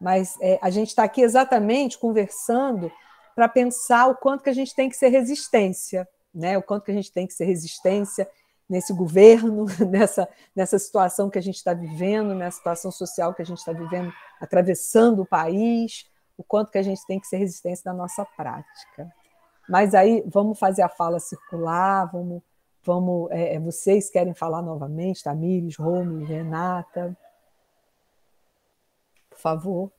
Mas a gente está aqui exatamente conversando para pensar o quanto que a gente tem que ser resistência, né? O quanto que a gente tem que ser resistência nesse governo, nessa situação que a gente está vivendo, nessa situação social que a gente está vivendo, atravessando o país, o quanto que a gente tem que ser resistência da nossa prática. Mas aí vamos fazer a fala circular, vocês querem falar novamente, Tamires, Holmes, Renata? Por favor.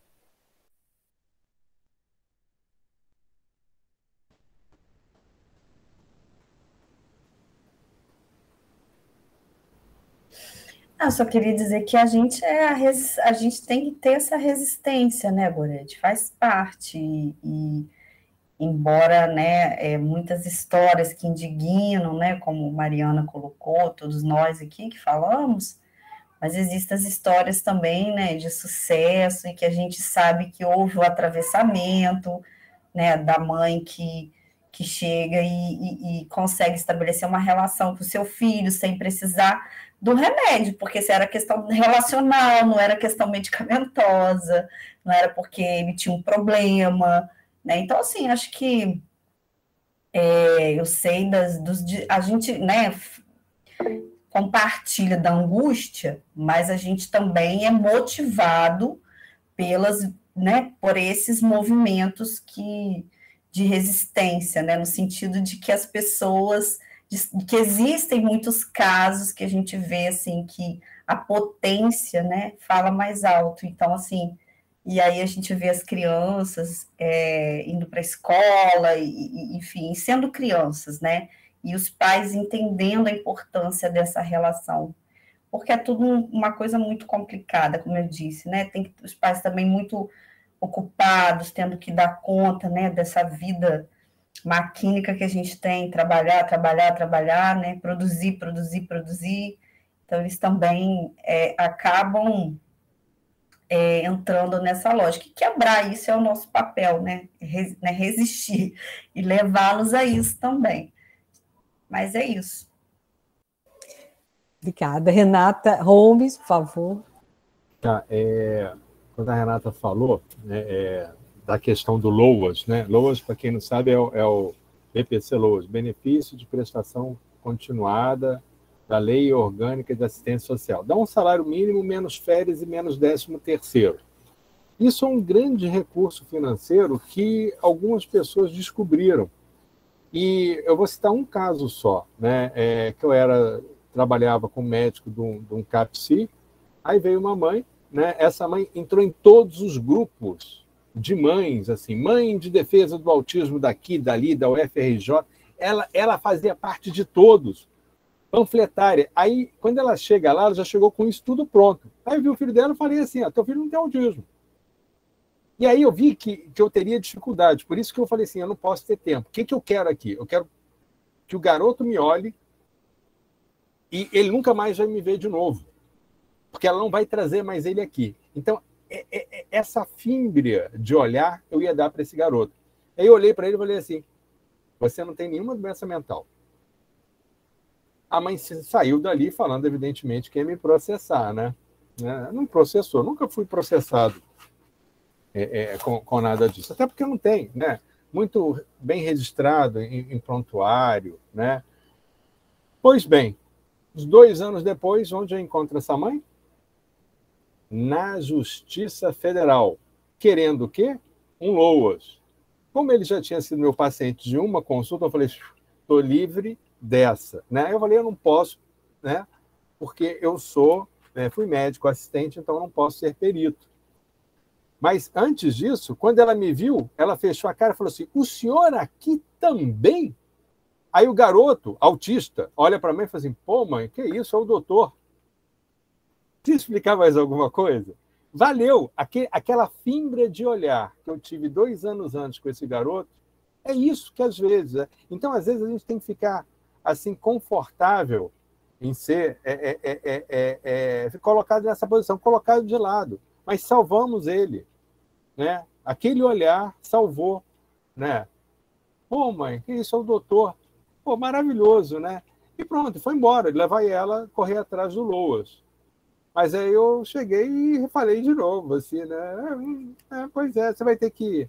Eu só queria dizer que a gente tem que ter essa resistência, né, Gorete? Faz parte, e embora, né, muitas histórias que indignam, né, como Mariana colocou, todos nós aqui que falamos, mas existem as histórias também, né, de sucesso, e que a gente sabe que houve o atravessamento, né, da mãe que chega e consegue estabelecer uma relação com o seu filho sem precisar do remédio, porque se era questão relacional, não era questão medicamentosa, não era porque ele tinha um problema, né? Então, assim, acho que eu sei a gente, né, compartilha da angústia, mas a gente também é motivado por esses movimentos de resistência, né, no sentido de que as pessoas, que existem muitos casos que a gente vê, assim, que a potência, né, fala mais alto. Então, assim, e aí a gente vê as crianças indo para a escola, enfim, sendo crianças, né, e os pais entendendo a importância dessa relação, porque é tudo uma coisa muito complicada, como eu disse, né, tem os pais também muito ocupados, tendo que dar conta, né, dessa vida maquínica que a gente tem, trabalhar, né, produzir. Então, eles também acabam entrando nessa lógica. E quebrar isso é o nosso papel, né, resistir e levá-los a isso também. Mas é isso. Obrigada. Renata Holmes, por favor. Quando a Renata falou, né, da questão do LOAS, né? LOAS, para quem não sabe, é o BPC LOAS, Benefício de Prestação Continuada da Lei Orgânica de Assistência Social. Dá um salário mínimo, menos férias e menos 13º. Isso é um grande recurso financeiro que algumas pessoas descobriram. E eu vou citar um caso só, né? Que eu trabalhava como médico de um CAPSI, aí veio uma mãe, né? Essa mãe entrou em todos os grupos de mães, assim, mãe de defesa do autismo daqui, dali, da UFRJ, ela fazia parte de todos, panfletária. Aí, quando ela chega lá, ela já chegou com isso tudo pronto. Aí eu vi o filho dela e falei assim, teu filho não tem autismo. E aí eu vi que eu teria dificuldade, por isso que eu falei assim, eu não posso ter tempo. O que eu quero aqui? Eu quero que o garoto me olhe E ele nunca mais vai me ver de novo, porque ela não vai trazer mais ele aqui. Então, essa fímbria de olhar eu ia dar para esse garoto. Aí eu olhei para ele e falei assim, você não tem nenhuma doença mental. A mãe saiu dali falando, evidentemente, que ia me processar, né? Não processou, nunca fui processado com nada disso. Até porque não tem, né? Muito bem registrado em prontuário, né? Pois bem, uns 2 anos depois, onde eu encontro essa mãe? Na Justiça Federal. Querendo o quê? Um LOAS. Como ele já tinha sido meu paciente de uma consulta, eu falei, estou livre dessa. Né? Eu falei, eu não posso, né? Porque eu fui médico assistente, então eu não posso ser perito. Mas antes disso, quando ela me viu, ela fechou a cara e falou assim, o senhor aqui também? Aí o garoto, autista, olha para mim e fala assim, pô, mãe, que isso? É o doutor. Te explicar mais alguma coisa? Valeu! Aquela fímbria de olhar que eu tive 2 anos antes com esse garoto, é isso que às vezes... Então, às vezes, a gente tem que ficar assim, confortável em ser colocado nessa posição, colocado de lado. Mas salvamos ele. Né? Aquele olhar salvou. Né? Pô, mãe, que isso? É o doutor. Pô, maravilhoso, né? E pronto, foi embora. Levar ela correr atrás do LOAS. Mas aí eu cheguei e falei de novo, assim, né? Pois é, você vai ter que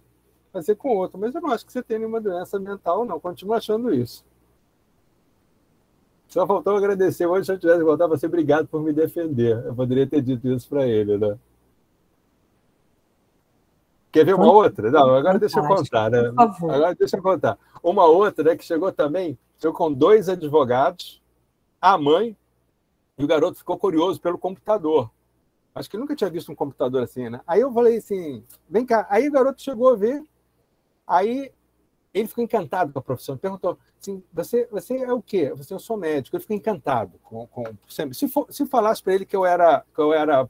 fazer com outro. Mas eu não acho que você tem nenhuma doença mental, não. Continuo achando isso. Só faltou agradecer. Hoje, se eu tivesse voltado, você obrigado por me defender. Eu poderia ter dito isso para ele, né? Quer ver uma outra? Não, agora deixa eu contar, né? Por favor. Agora deixa eu contar. Uma outra, né, que chegou também, chegou com 2 advogados, a mãe, e o garoto ficou curioso pelo computador. Acho que nunca tinha visto um computador assim, né? Aí eu falei assim, vem cá. Aí o garoto chegou a ver, aí ele ficou encantado com a profissão. Perguntou assim, você é o quê? Eu sou médico. Ele ficou encantado. Se falasse para ele que eu era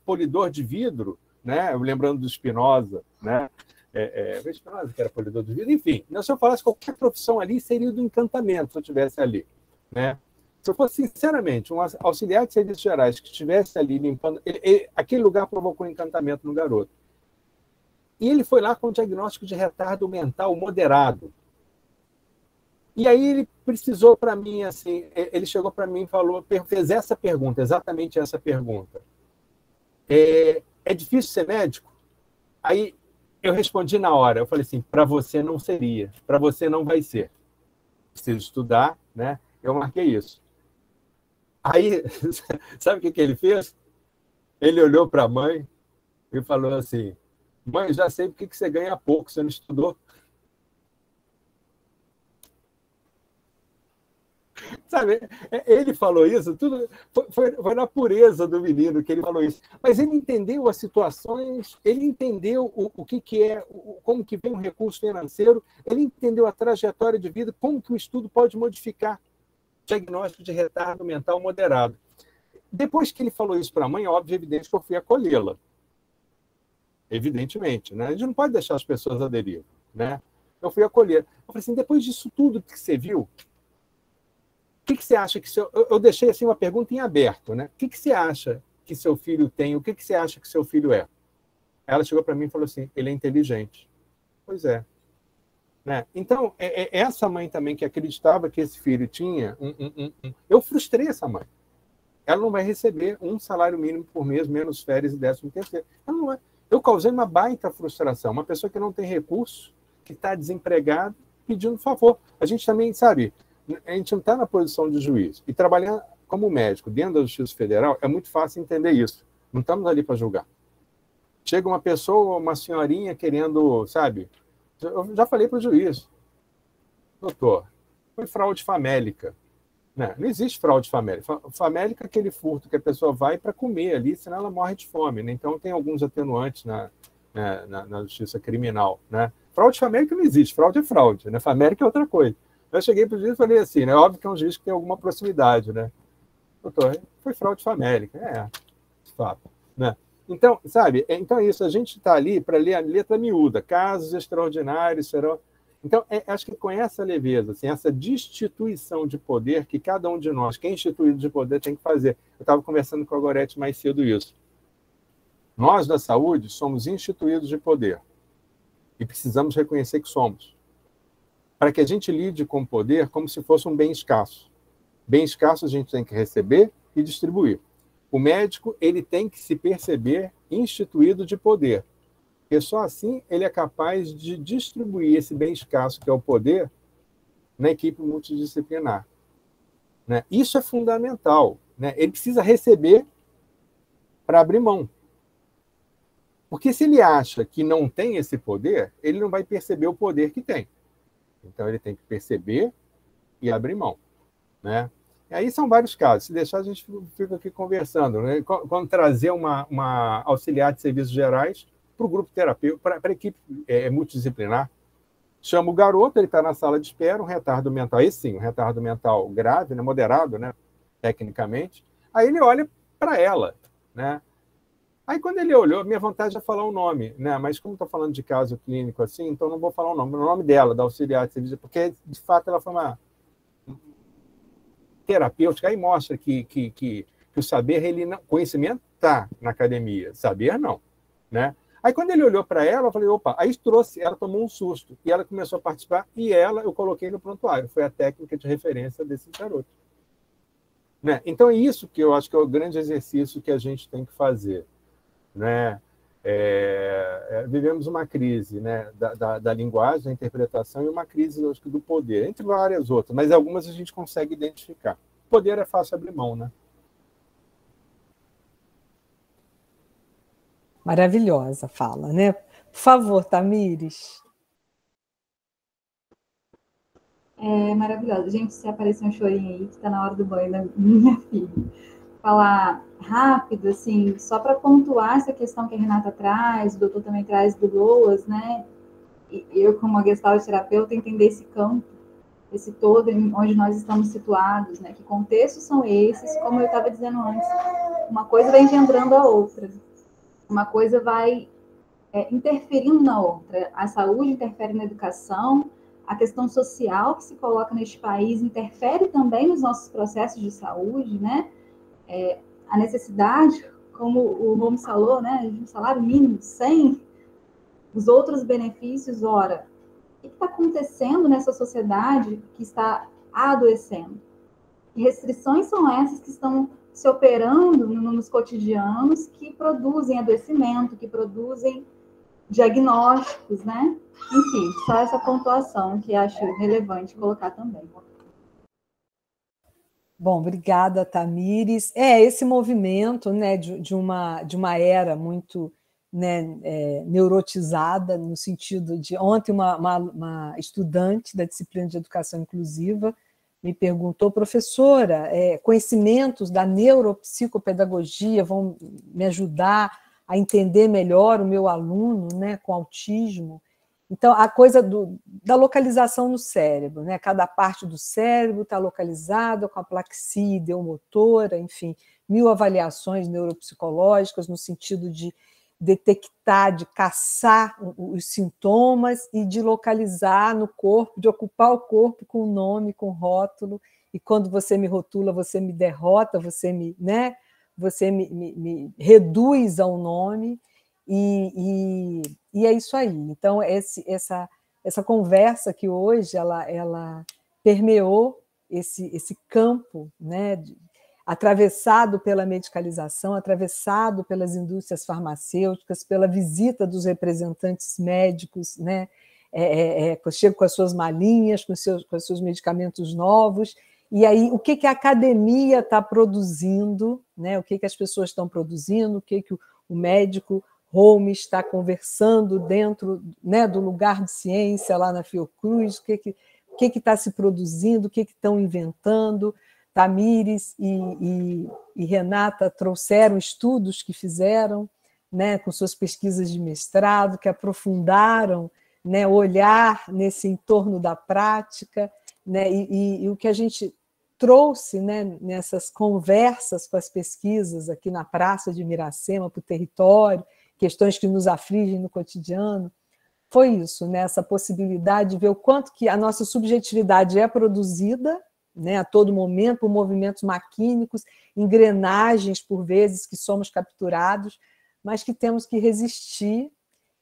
polidor de vidro, né? Lembrando do Spinoza, né? O Spinoza que era polidor de vidro. Enfim, se eu falasse qualquer profissão ali, seria do encantamento, se eu estivesse ali, né? Se eu fosse, sinceramente, um auxiliar de serviços gerais que estivesse ali limpando... aquele lugar provocou um encantamento no garoto. E ele foi lá com um diagnóstico de retardo mental moderado. E aí ele precisou para mim, assim, ele chegou para mim e falou, fez essa pergunta, exatamente essa pergunta. É difícil ser médico? Aí eu respondi na hora, eu falei assim, para você não seria, para você não vai ser. Preciso estudar, né? Eu marquei isso. Aí, sabe o que ele fez? Ele olhou para a mãe e falou assim, mãe, já sei por que você ganha pouco, você não estudou. Sabe, ele falou isso, tudo foi na pureza do menino que ele falou isso. Mas ele entendeu as situações, ele entendeu o que é, como que vem um recurso financeiro, ele entendeu a trajetória de vida, como que o estudo pode modificar diagnóstico de retardo mental moderado. Depois que ele falou isso para a mãe, óbvio, evidente que eu fui acolhê-la. Evidentemente, né? A gente não pode deixar as pessoas à deriva, né? Eu fui acolher. Eu falei assim, depois disso tudo que você viu, o que você acha que seu... Eu deixei assim uma pergunta em aberto, né? O que você acha que seu filho tem? O que você acha que seu filho é? Ela chegou para mim e falou assim, ele é inteligente. Pois é. Né? Então, essa mãe também que acreditava que esse filho tinha... Eu frustrei essa mãe. Ela não vai receber um salário mínimo por mês, menos férias e 13º. Ela não vai. Eu causei uma baita frustração. Uma pessoa que não tem recurso, que está desempregada, pedindo favor. A gente também, sabe, a gente não está na posição de juiz. E trabalhar como médico dentro da Justiça Federal é muito fácil entender isso. Não estamos ali para julgar. Chega uma pessoa, uma senhorinha querendo, sabe... Eu já falei para o juiz, doutor, foi fraude famélica. Não existe fraude famélica. Famélica é aquele furto que a pessoa vai para comer ali, senão ela morre de fome. Né? Então, tem alguns atenuantes na justiça criminal. Né? Fraude famélica não existe. Fraude é fraude. Né? Famélica é outra coisa. Eu cheguei para o juiz e falei assim, né? Óbvio que é um juiz que tem alguma proximidade. Né? Doutor, foi fraude famélica. De fato. Né? Então, sabe? Então, isso, a gente está ali para ler a letra miúda. Casos extraordinários serão... Então, acho que com essa leveza, assim, essa destituição de poder que cada um de nós, que é instituído de poder, tem que fazer. Eu estava conversando com a Gorete mais cedo isso. Nós, da saúde, somos instituídos de poder e precisamos reconhecer que somos. Para que a gente lide com o poder como se fosse um bem escasso. Bem escasso a gente tem que receber e distribuir. O médico, ele tem que se perceber instituído de poder, porque só assim ele é capaz de distribuir esse bem escasso, que é o poder, na equipe multidisciplinar. Né? Isso é fundamental. Né? Ele precisa receber para abrir mão. Porque se ele acha que não tem esse poder, ele não vai perceber o poder que tem. Então, ele tem que perceber e abrir mão. Né? E aí são vários casos. Se deixar, a gente fica aqui conversando. Né? Quando trazer uma auxiliar de serviços gerais para o grupo terapêutico, para a equipe multidisciplinar, chama o garoto, ele está na sala de espera, um retardo mental, esse sim, um retardo mental grave, né? Moderado, né? Tecnicamente. Aí ele olha para ela. Né? Aí, quando ele olhou, minha vontade é falar o nome, né? Mas como estou falando de caso clínico assim, então não vou falar o nome dela, da auxiliar de serviço, porque, de fato, ela foi uma terapêutica, aí mostra que o saber, conhecimento está na academia, saber não. Né? Aí, quando ele olhou para ela, eu falei, opa, aí ela tomou um susto, e ela começou a participar, e eu coloquei no prontuário, foi a técnica de referência desse garoto. Né? Então, é isso que eu acho que é o grande exercício que a gente tem que fazer. Né? Vivemos uma crise, né, da linguagem, da interpretação, e uma crise, acho que, do poder, entre várias outras, mas algumas a gente consegue identificar. O poder é fácil abrir mão, né? Maravilhosa fala, né? Por favor, Tamires. Maravilhosa. Gente, se aparecer um chorinho aí, que está na hora do banho da minha filha. Falar rápido, assim, só para pontuar essa questão que a Renata traz, o doutor também traz do LOAS, né? E eu, como uma gestalt terapeuta, entender esse campo, esse todo onde nós estamos situados, né? Que contextos são esses? Como eu estava dizendo antes, uma coisa vai engendrando a outra, uma coisa vai interferindo na outra. A saúde interfere na educação, a questão social que se coloca neste país interfere também nos nossos processos de saúde, né? A necessidade, como o Holmes falou, né, de um salário mínimo, sem os outros benefícios. Ora, o que está acontecendo nessa sociedade que está adoecendo? Que restrições são essas que estão se operando nos cotidianos, que produzem adoecimento, que produzem diagnósticos, né? Enfim, só essa pontuação que acho relevante colocar também. Bom, obrigada, Tamires. Esse movimento, né, de uma era muito, né, neurotizada, no sentido de... Ontem, uma estudante da disciplina de educação inclusiva me perguntou, professora, conhecimentos da neuropsicopedagogia vão me ajudar a entender melhor o meu aluno, né, com autismo? Então, a coisa da localização no cérebro, né? Cada parte do cérebro está localizada com a plaquia ideomotora, enfim, 1000 avaliações neuropsicológicas no sentido de detectar, de caçar os sintomas e de localizar no corpo, de ocupar o corpo com nome, com rótulo, e quando você me rotula, você me derrota, você me reduz ao nome. E é isso aí. Então, essa conversa que hoje ela permeou esse campo, né, atravessado pela medicalização, atravessado pelas indústrias farmacêuticas, pela visita dos representantes médicos, né, chegam com as suas malinhas, com os seus medicamentos novos. E aí, o que a academia está produzindo, né, o que as pessoas estão produzindo, o que o médico Holmes está conversando dentro, né, do lugar de ciência lá na Fiocruz, o que está se produzindo, o que estão inventando. Tamires e Renata trouxeram estudos que fizeram, né, com suas pesquisas de mestrado, que aprofundaram, né, olhar nesse entorno da prática, né, e o que a gente trouxe, né, nessas conversas com as pesquisas aqui na Praça de Miracema, para o território, questões que nos afligem no cotidiano, foi isso, né? Essa possibilidade de ver o quanto que a nossa subjetividade é produzida, né, a todo momento, por movimentos maquínicos, engrenagens, por vezes, que somos capturados, mas que temos que resistir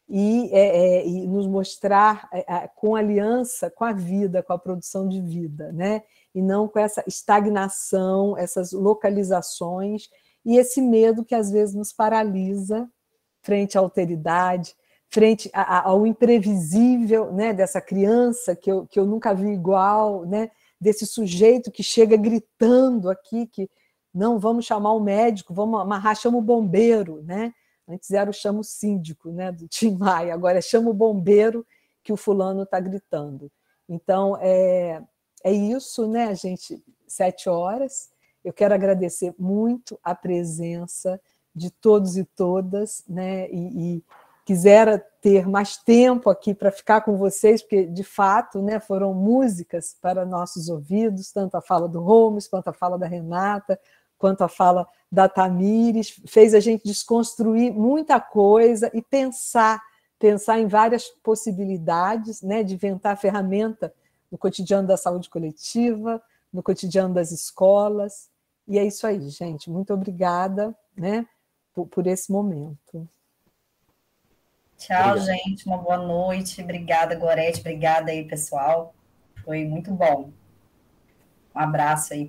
e nos mostrar com aliança com a vida, com a produção de vida, né? E não com essa estagnação, essas localizações e esse medo que às vezes nos paralisa frente à alteridade, frente ao imprevisível, né, dessa criança que eu nunca vi igual, né, desse sujeito que chega gritando aqui que não, vamos chamar o médico, vamos amarrar, chama o bombeiro, né? Antes era o chama o síndico, né, do Tim Maia, agora é chama o bombeiro que o fulano está gritando. Então, é isso, né, gente? 7 horas. Eu quero agradecer muito a presença de todos e todas, né? E quisera ter mais tempo aqui para ficar com vocês, porque, de fato, né, foram músicas para nossos ouvidos, tanto a fala do Holmes, quanto a fala da Renata, quanto a fala da Tamires, fez a gente desconstruir muita coisa e pensar em várias possibilidades, né, de inventar ferramenta no cotidiano da saúde coletiva, no cotidiano das escolas. E é isso aí, gente. Muito obrigada, né, por esse momento. Tchau, gente. Uma boa noite. Obrigada, Gorete. Obrigada aí, pessoal. Foi muito bom. Um abraço aí.